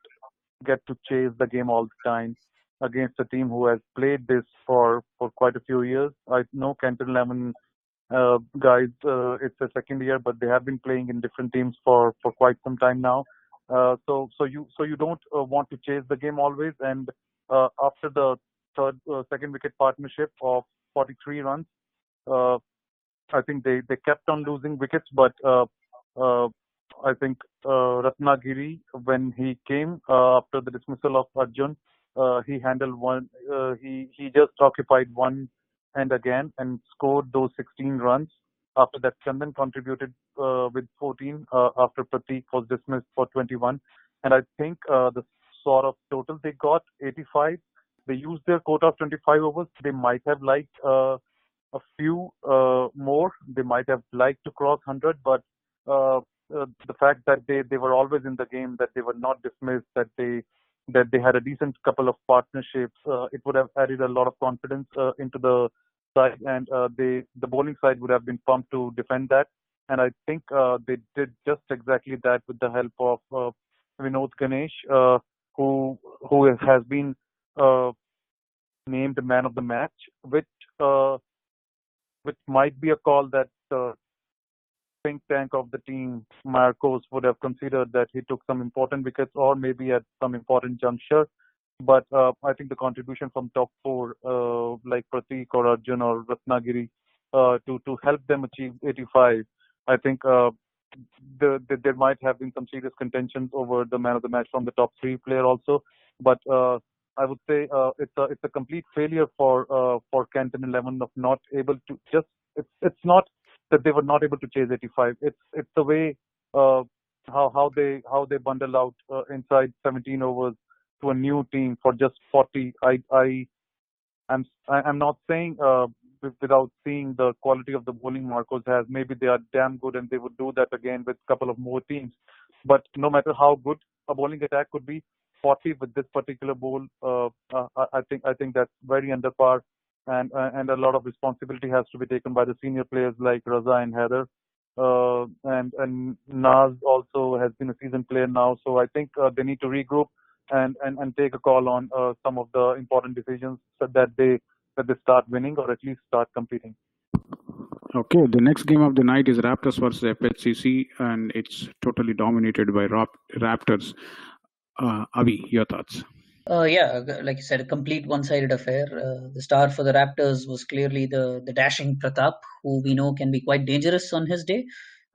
Speaker 2: get to chase the game all the time against a team who has played this for quite a few years. I know Canton 11 guys, it's a second year, but they have been playing in different teams for quite some time now. So you don't want to chase the game always. And after the second wicket partnership of 43 runs, I think they kept on losing wickets, but I think Ratnagiri, when he came after the dismissal of Arjun, he handled one. He just occupied one end again and scored those 16 runs. After that, Chandan contributed with 14 after Prateek was dismissed for 21. And I think the sort of total they got, 85. They used their quota of 25 overs. They might have liked a few more. They might have liked to cross 100, but the fact that they were always in the game, that they were not dismissed, that they had a decent couple of partnerships, it would have added a lot of confidence into the side, and the bowling side would have been pumped to defend that. And I think they did just exactly that with the help of Vinod Ganesh, who has been named man of the match, which might be a call that think tank of the team, Marcos, would have considered that he took some important wickets or maybe at some important juncture. But I think the contribution from top four, like Pratik or Arjun or Ratnagiri, to help them achieve 85, I think there might have been some serious contentions over the man of the match from the top three player also. But I would say it's a complete failure for Canton 11 of not able to just it's not that they were not able to chase 85. It's the way uh, how they bundle out inside 17 overs to a new team for just 40. I'm not saying without seeing the quality of the bowling Marcos has. Maybe they are damn good and they would do that again with a couple of more teams. But no matter how good a bowling attack could be, 40 with this particular bowl, I think that's very under par, and a lot of responsibility has to be taken by the senior players like Raza and Heather. And Naz also has been a seasoned player now, so I think they need to regroup and take a call on some of the important decisions so that they start winning or at least start competing.
Speaker 1: Okay, the next game of the night is Raptors versus FHCC, and it's totally dominated by Raptors. Avi, your thoughts?
Speaker 5: Yeah, like you said, a complete one-sided affair. The star for the Raptors was clearly the dashing Pratap, who we know can be quite dangerous on his day,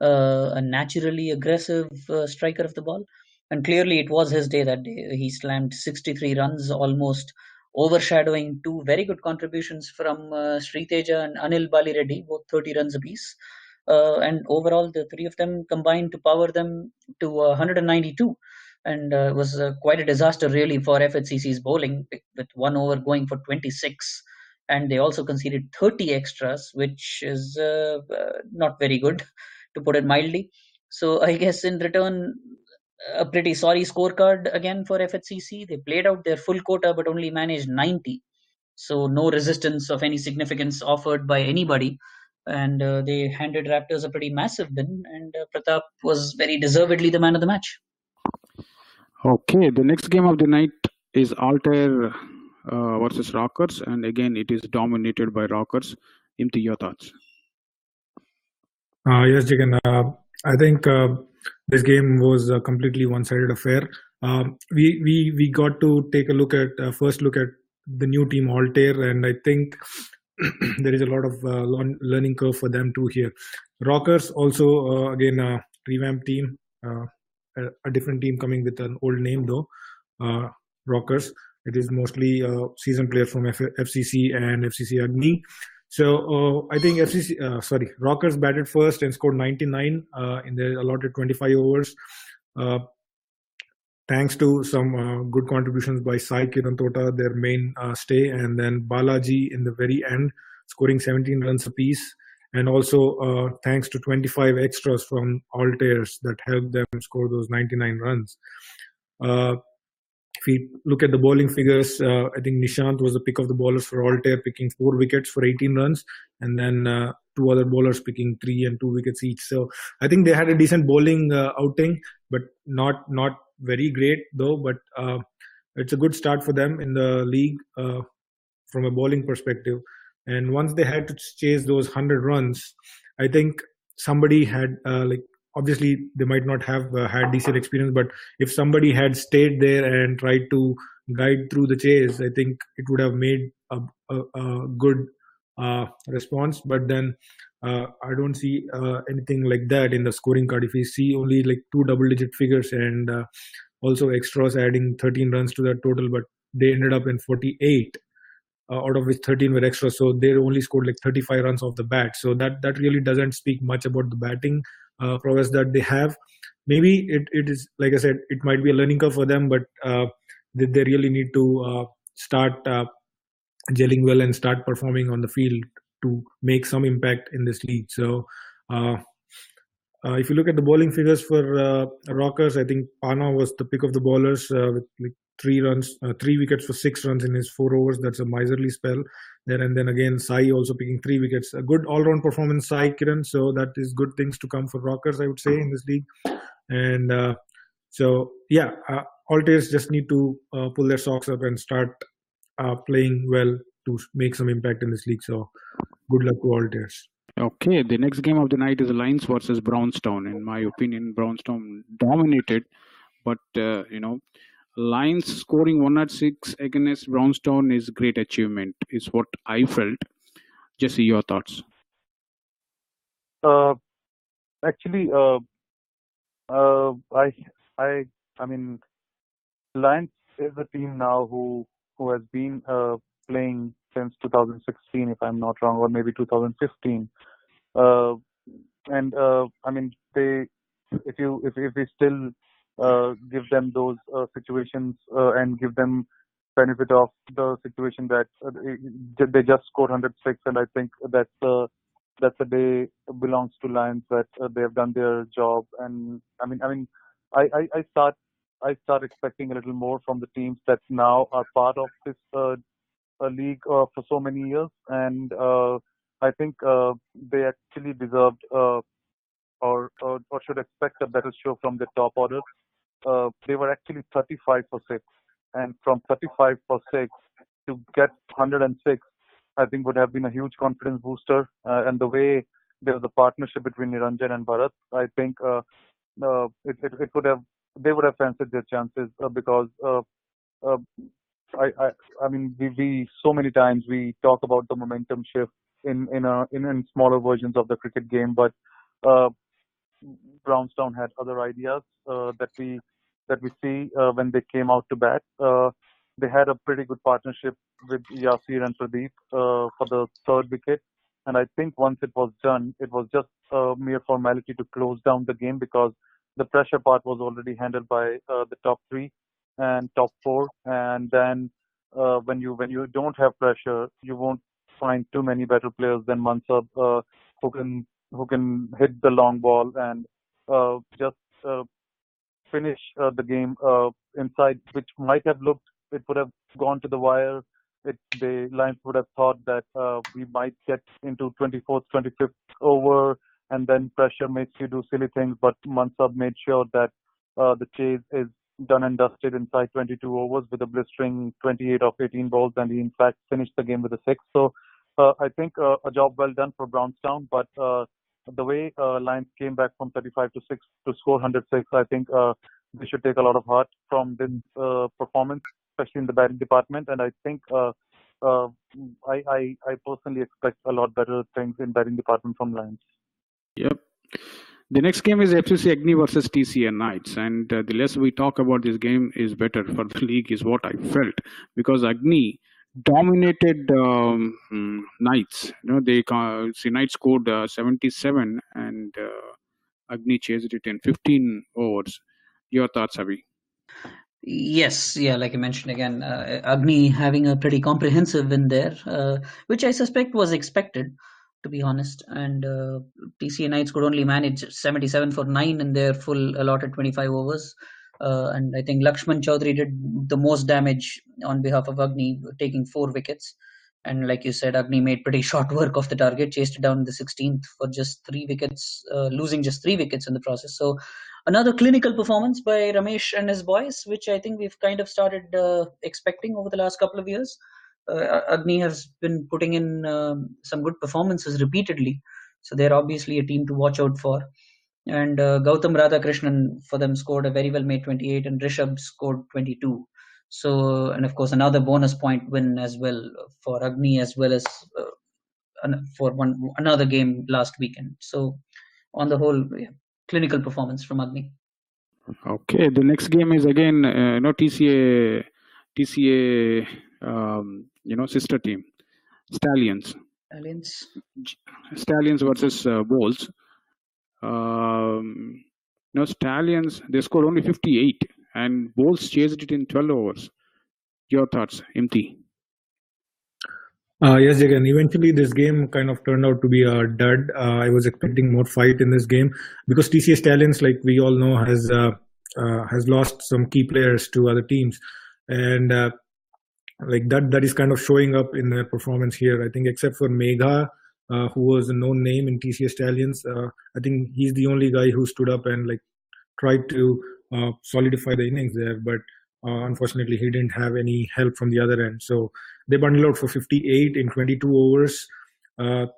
Speaker 5: a naturally aggressive striker of the ball. And clearly it was his day that day. He slammed 63 runs, almost overshadowing two very good contributions from Sri Teja and Anil Bali Reddy, both 30 runs apiece. And overall, the three of them combined to power them to 192. And it was quite a disaster really for FHCC's bowling, with one over going for 26, and they also conceded 30 extras, which is not very good, to put it mildly. So I guess in return, a pretty sorry scorecard again for FHCC. They played out their full quota but only managed 90, so no resistance of any significance offered by anybody, and they handed Raptors a pretty massive win, and Pratap was very deservedly the man of the match.
Speaker 1: Okay, the next game of the night is Altair versus Rockers, and again it is dominated by Rockers. Imti, your thoughts?
Speaker 4: Yes, Jagan. I think this game was a completely one-sided affair. We got to take a look at first look at the new team Altair, and I think there is a lot of learning curve for them too here. Rockers also again a revamped team. A different team coming with an old name though. Rockers. It is mostly seasoned player from FCC and FCC Agni. So I think Rockers batted first and scored 99 in their allotted 25 overs. Thanks to some good contributions by Sai Kirantota, their main stay, and then Balaji in the very end, scoring 17 runs apiece. And also thanks to 25 extras from Altairs that helped them score those 99 runs. If we look at the bowling figures, I think Nishant was the pick of the bowlers for Altair, picking 4 wickets for 18 runs, and then 2 other bowlers picking 3 and 2 wickets each. So I think they had a decent bowling outing, but not very great though. But it's a good start for them in the league from a bowling perspective. And once they had to chase those 100 runs, I think somebody had obviously they might not have had decent experience, but if somebody had stayed there and tried to guide through the chase, I think it would have made a good response. But then I don't see anything like that in the scoring card. If we see only like 2 double-digit figures and also extras adding 13 runs to that total, but they ended up in 48. Out of which 13 were extra, so they only scored like 35 runs off the bat. So that really doesn't speak much about the batting prowess that they have. Maybe it is, like I said, it might be a learning curve for them, but they really need to start gelling well and start performing on the field to make some impact in this league. So if you look at the bowling figures for Rockers, I think Pana was the pick of the bowlers with like 3 wickets for 6 runs in his 4 overs. That's a miserly spell there. And then again, Sai also picking 3 wickets. A good all-round performance, Sai Kiran. So that is good things to come for Rockers, I would say, in this league. And so, yeah, Altairs just need to pull their socks up and start playing well to make some impact in this league. So good luck to Altairs.
Speaker 1: Okay, the next game of the night is Lions versus Brownstown. In my opinion, Brownstown dominated, but Lions scoring 106 against Brownstown is great achievement. Is what I felt. Jesse, your thoughts?
Speaker 2: Actually, uh, I, I mean, Lions is a team now who has been playing since 2016, if I'm not wrong, or maybe 2015. Uh, and I mean, if we still give them those situations and give them benefit of the situation that they just scored 106, and I think that's a day belongs to Lions, that they have done their job. And I, I, I start I start expecting a little more from the teams that now are part of this league for so many years, and I think they actually deserved or should expect a better show from the top order. They were actually 35 for 6, and from 35 for 6 to get 106, I think would have been a huge confidence booster. And the way there was a partnership between Niranjan and Bharat, I think it would have they would have fancied their chances because uh, I mean we so many times we talk about the momentum shift in smaller versions of the cricket game, but uh, Brownstown had other ideas that we see when they came out to bat. They had a pretty good partnership with Yasir and Pradeep for the third wicket, and I think once it was done, it was just a mere formality to close down the game because the pressure part was already handled by the top three and top four, and then when you don't have pressure, you won't find too many better players than Mansab who can who can hit the long ball and just finish the game inside, which might have looked it would have gone to the wire. The Lions would have thought that we might get into 24th, 25th over, and then pressure makes you do silly things. But Mansab made sure that the chase is done and dusted inside 22 overs with a blistering 28 of 18 balls, and he in fact finished the game with a six. So I think a job well done for Brownstown, but the way Lions came back from 35 to 6 to score 106, I think they should take a lot of heart from this performance, especially in the batting department. And I think uh, I personally expect a lot better things in batting department from Lions.
Speaker 1: Yep. The next game is FCC Agni versus TCA Knights, and the less we talk about this game is better for the league, is what I felt, because Agni dominated Knights. Knights scored 77, and Agni chased it in 15 overs. Your thoughts, Avi?
Speaker 5: Yes, yeah, like I mentioned again, Agni having a pretty comprehensive win there, which I suspect was expected, to be honest. And TCA Knights could only manage 77 for 9 in their full allotted 25 overs. And I think Lakshman Chaudhary did the most damage on behalf of Agni, taking 4 wickets. And like you said, Agni made pretty short work of the target, chased it down in the 16th for just 3 wickets, losing just 3 wickets in the process. So another clinical performance by Ramesh and his boys, which I think we've kind of started expecting over the last couple of years. Agni has been putting in some good performances repeatedly, so they're obviously a team to watch out for. And Gautam Radhakrishnan for them scored a very well made 28, and Rishabh scored 22. So, and of course, another bonus point win as well for Agni, as well as for another game last weekend. So, on the whole, yeah, clinical performance from Agni.
Speaker 1: Okay, the next game is again TCA sister team Stallions versus Bulls. Stallions, they scored only 58 and Bulls chased it in 12 overs. Your thoughts, Imti?
Speaker 4: Yes, Jagan. Eventually, this game kind of turned out to be a dud. I was expecting more fight in this game because TCA Stallions, like we all know, has lost some key players to other teams, and like that is kind of showing up in their performance here. I think except for Megha, who was a known name in TCA Stallions, I think he's the only guy who stood up and like tried to solidify the innings there, but unfortunately he didn't have any help from the other end. So they bundled out for 58 in 22 overs.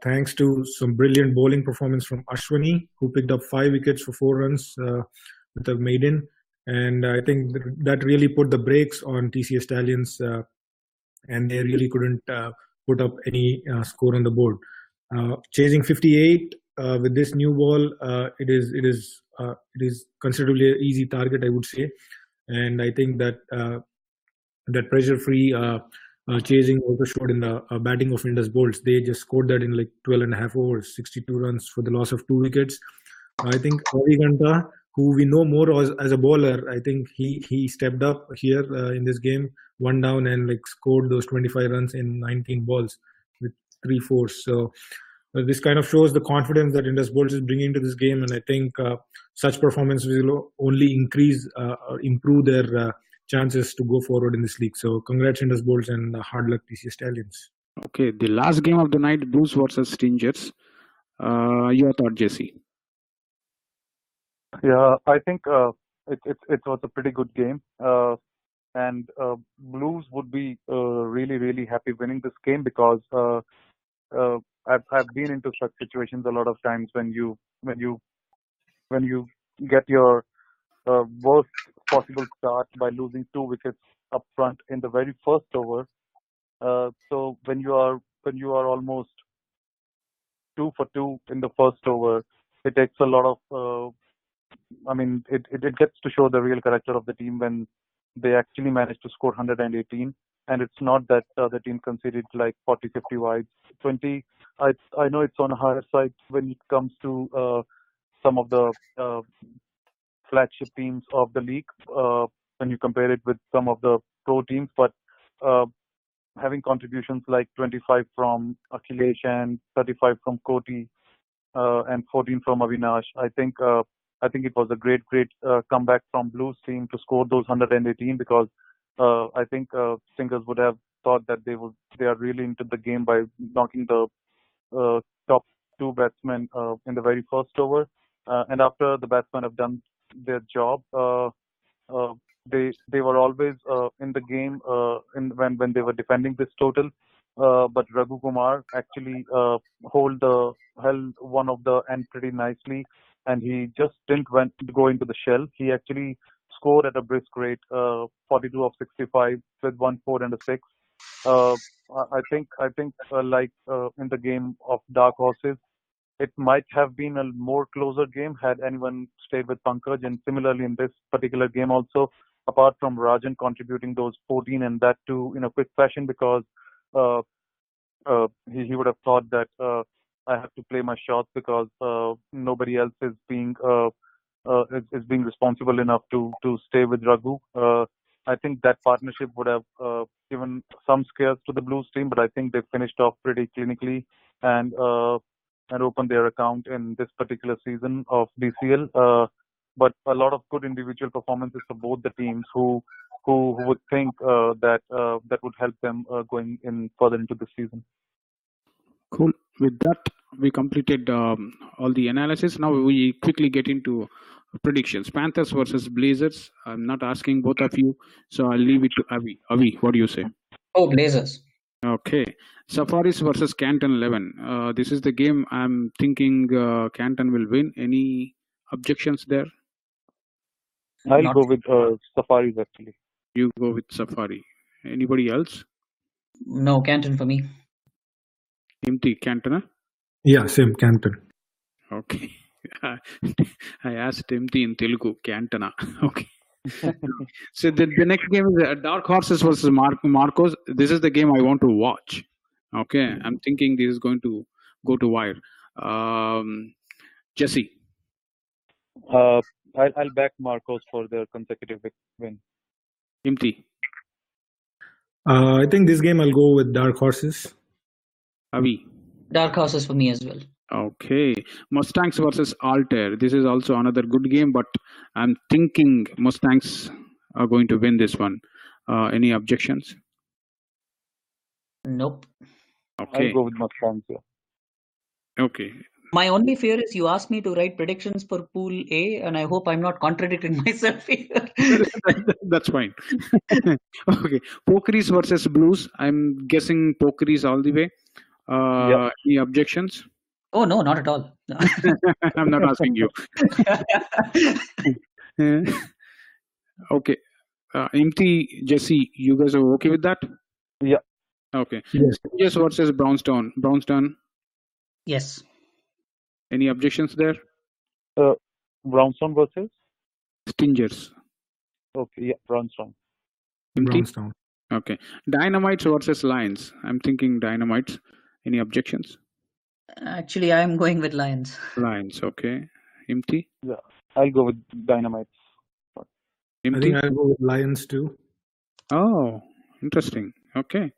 Speaker 4: thanks to some brilliant bowling performance from Ashwini, who picked up 5 wickets for 4 runs with a maiden. And I think that really put the brakes on TCS Stallions, and they really couldn't put up any score on the board. Chasing 58 with this new ball, it is considerably an easy target, I would say. And I think that that pressure-free chasing also showed in the batting of Indus bowls. They just scored that in like 12 and a half overs, 62 runs for the loss of 2 wickets. I think Avinash, who we know more as a bowler, I think he stepped up here in this game, one down and like scored those 25 runs in 19 balls with 3 fours. So this kind of shows the confidence that Indus bowls is bringing to this game, and I think such performance will only increase or improve their chances to go forward in this league. So congrats Indus bowls and hard luck TCS Stallions.
Speaker 1: Okay, the last game of the night, Blues versus Stingers. Your thought, Jesse?
Speaker 2: Yeah, I think it was a pretty good game, and Blues would be really happy winning this game because I've been into such situations a lot of times when you get your worst possible start by losing 2 wickets up front in the very first over. So when you are almost 2 for 2 in the first over, it takes a lot of it gets to show the real character of the team when they actually managed to score 118, and it's not that the team conceded like 40-50 wides. 20, I know it's on a higher side when it comes to some of the flagship teams of the league when you compare it with some of the pro teams, but having contributions like 25 from Akhilesh and 35 from Koti and 14 from Avinash, I think it was a great comeback from Blues team to score those 118, because I think Stingers would have thought that they are really into the game by knocking the top 2 batsmen in the very first over, and after the batsmen have done their job, they were always in the game when they were defending this total. But Raghu Kumar actually held one of the end pretty nicely, and he just didn't go into the shell. He actually scored at a brisk rate, 42 of 65 with 1 4 and a 6. I think like in the game of Dark Horses, it might have been a more closer game had anyone stayed with Pankaj, and similarly in this particular game also, apart from Rajan contributing those 14, and that too in a quick fashion, because he would have thought that I have to play my shots because nobody else is being responsible enough to stay with Raghu. I think that partnership would have given some scares to the Blues team, but I think they finished off pretty clinically and opened their account in this particular season of DCL. But a lot of good individual performances for both the teams, who would think that would help them going in further into the season.
Speaker 1: Cool. With that, we completed all the analysis. Now we quickly get into predictions. Panthers versus Blazers. I'm not asking both of you, so I'll leave it to Avi. Avi, what do you say?
Speaker 5: Oh, Blazers.
Speaker 1: Okay. Safaris versus Canton 11. This is the game I'm thinking Canton will win. Any objections there?
Speaker 2: I'll go with Safaris actually.
Speaker 1: You go with Safari. Anybody else?
Speaker 5: No, Canton for me.
Speaker 1: Imti, Canton?
Speaker 4: Yeah, same, Canton.
Speaker 1: Okay. I asked Imti in Telugu, Cantona. Okay. So the next game is Dark Horses versus Marcos. This is the game I want to watch. Okay. I'm thinking this is going to go to wire. Jesse.
Speaker 2: I'll back Marcos for their consecutive win.
Speaker 1: Imti.
Speaker 4: I think this game I'll go with Dark Horses.
Speaker 1: Avi.
Speaker 5: Dark Horses for me as well.
Speaker 1: Okay. Mustangs versus Altair. This is also another good game, but I'm thinking Mustangs are going to win this one. Any objections?
Speaker 5: Nope.
Speaker 1: Okay.
Speaker 2: I'll go with Mustangs. Yeah.
Speaker 1: Okay.
Speaker 5: My only fear is you asked me to write predictions for Pool A, and I hope I'm not contradicting myself here.
Speaker 1: That's fine. Okay. Pokeries versus Blues. I'm guessing Pokeries all the way. Any objections?
Speaker 5: Oh, no, not at all.
Speaker 1: I'm not asking you. Okay. Imti, Jesse, you guys are okay with that?
Speaker 2: Yeah.
Speaker 1: Okay.
Speaker 4: Yes.
Speaker 1: Yes versus Brownstone. Brownstone,
Speaker 5: Yes.
Speaker 1: any objections there?
Speaker 2: Brownstone versus?
Speaker 1: Stingers.
Speaker 2: Okay, yeah, Brownstone.
Speaker 1: Imti?
Speaker 4: Brownstone.
Speaker 1: Okay. Dynamites versus Lions. I'm thinking Dynamites. Any objections?
Speaker 5: Actually, I'm going with Lions.
Speaker 1: Lions, okay. Imti?
Speaker 2: Yeah, I'll go with Dynamites.
Speaker 4: I
Speaker 1: Imti?
Speaker 4: think I'll go with Lions too.
Speaker 1: Oh, interesting. Okay.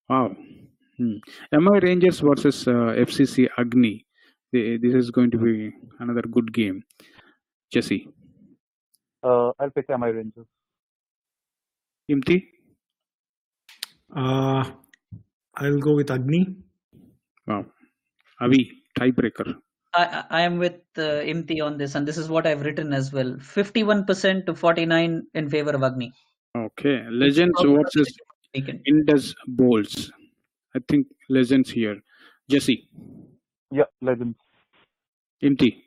Speaker 1: Wow. MI Rangers versus FCC Agni. This is going to be another good game. Jesse.
Speaker 2: I'll pick MI Rangers.
Speaker 1: Imti?
Speaker 4: I'll go with Agni.
Speaker 1: Wow. Avi, tiebreaker.
Speaker 5: I am with Imti on this, and this is what I've written as well. 51% to 49 in favor of Agni.
Speaker 1: Okay. Legends versus Indus Bowls. I think Legends here. Jesse.
Speaker 2: Yeah, Legends.
Speaker 1: Imti.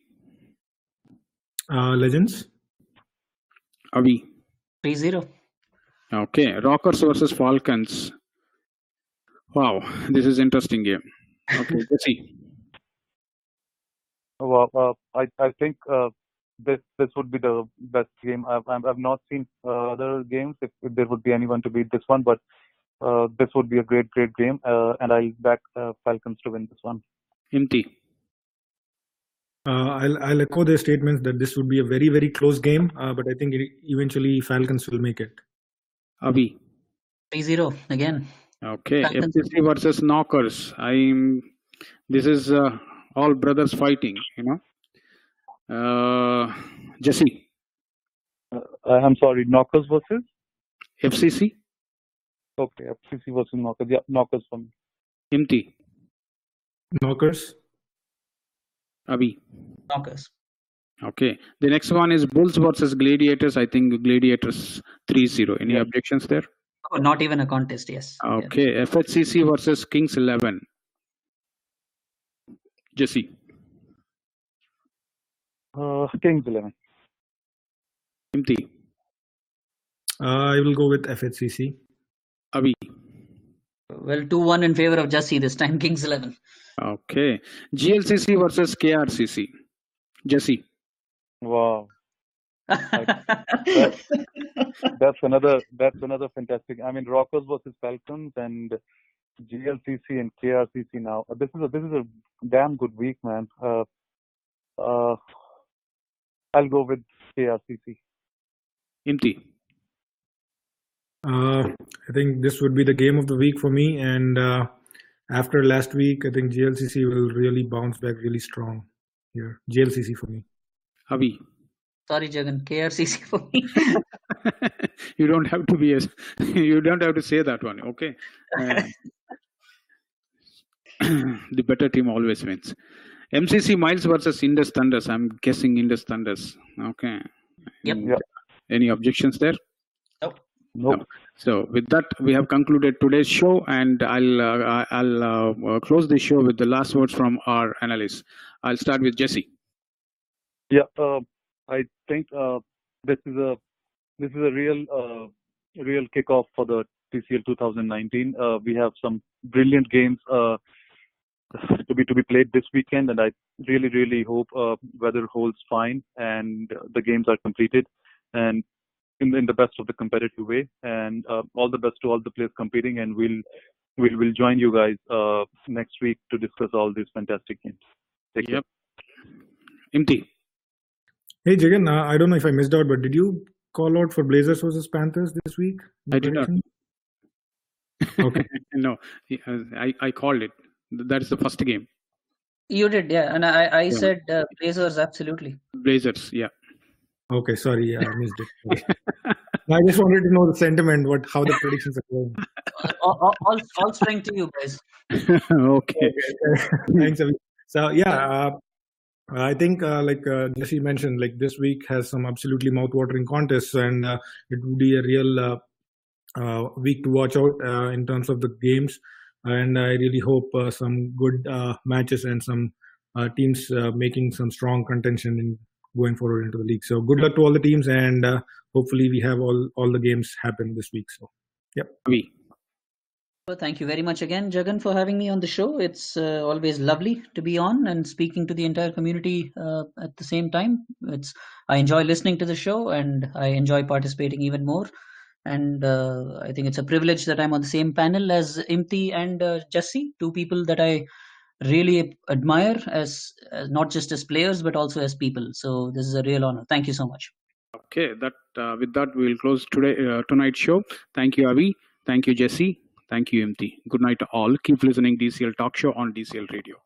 Speaker 4: Legends.
Speaker 1: Avi.
Speaker 5: 3-0.
Speaker 1: Okay. Rockers versus Falcons. Wow. This is interesting game. Okay. Jesse.
Speaker 2: Well, I think this would be the best game. I've not seen other games if there would be anyone to beat this one, but this would be a great game, and I'll back Falcons to win this one.
Speaker 1: Imti.
Speaker 4: I'll echo their statements that this would be a very, very close game, but I think eventually Falcons will make it.
Speaker 1: Avi.
Speaker 5: 3-0 again.
Speaker 1: Okay.
Speaker 5: Falcons.
Speaker 1: FCC versus Knockers. This is all brothers fighting, Jesse.
Speaker 2: I'm sorry, Knockers versus?
Speaker 1: FCC.
Speaker 2: Okay, FCC versus Knockers. Yeah, Knockers for me.
Speaker 1: Imti.
Speaker 4: Knockers.
Speaker 1: Avi.
Speaker 5: Knockers.
Speaker 1: Okay. The next one is Bulls versus Gladiators. I think Gladiators 3-0. Any
Speaker 2: Yeah.
Speaker 1: objections there?
Speaker 5: Oh, not even a contest, yes.
Speaker 1: Okay.
Speaker 5: Yes.
Speaker 1: FHCC versus Kings 11. Jesse.
Speaker 2: Kings 11.
Speaker 1: Imti.
Speaker 4: I will go with FHCC.
Speaker 1: Avi.
Speaker 5: Well, 2-1 in favor of Jesse this time, Kings 11.
Speaker 1: Okay. GLCC versus KRCC. Jesse.
Speaker 2: Wow. That's another fantastic. I mean, Rockers versus Falcons and GLCC and KRCC now. This is a damn good week, man. I'll go with KRCC.
Speaker 1: Imti.
Speaker 4: I think this would be the game of the week for me, and after last week, I think GLCC will really bounce back really strong here. GLCC for me.
Speaker 1: Avi.
Speaker 5: Sorry, Jagan. KRCC for me.
Speaker 1: You don't have to you don't have to say that one. Okay. The better team always wins. MCC Miles versus Indus Thunders. I'm guessing Indus Thunders. Okay.
Speaker 5: Yep.
Speaker 2: Yeah.
Speaker 1: Any objections there?
Speaker 5: Nope.
Speaker 2: Nope.
Speaker 1: No. So with that, we have concluded today's show, and I'll close the show with the last words from our analysts. I'll start with Jesse.
Speaker 2: Yeah. I think this is a real kickoff for the TCL 2019. We have some brilliant games to be played this weekend, and I really hope weather holds fine and the games are completed and in the best of the competitive way. And all the best to all the players competing, and we'll join you guys next week to discuss all these fantastic games. Take care.
Speaker 1: Imti.
Speaker 4: Hey Jagan, I don't know if I missed out, but did you call out for Blazers versus Panthers this week?
Speaker 1: I did not.
Speaker 4: Okay.
Speaker 1: No, I called it. That is the first game.
Speaker 5: You did, yeah. And I said Blazers, absolutely.
Speaker 1: Blazers, yeah.
Speaker 4: Okay, sorry, I missed it. I just wanted to know the sentiment, how the predictions are going.
Speaker 5: all strength to you guys.
Speaker 1: Okay.
Speaker 4: Thanks, Avi. So yeah, I think like Jesse mentioned, like this week has some absolutely mouth-watering contests, and it would be a real week to watch out in terms of the games. and I really hope some good matches and some teams making some strong contention in going forward into the league. So good luck to all the teams, and hopefully we have all the games happen this week. So, yep.
Speaker 5: Well, thank you very much again, Jagan, for having me on the show. It's always lovely to be on and speaking to the entire community at the same time. I enjoy listening to the show, and I enjoy participating even more. And I think it's a privilege that I'm on the same panel as Imti and Jesse, two people that I really admire as not just as players but also as people. So this is a real honor. Thank you so much.
Speaker 1: Okay, with that we will close tonight's show. Thank you, Avi. Thank you, Jesse. Thank you, MT. Good night to all. Keep listening DCL Talk Show on DCL Radio.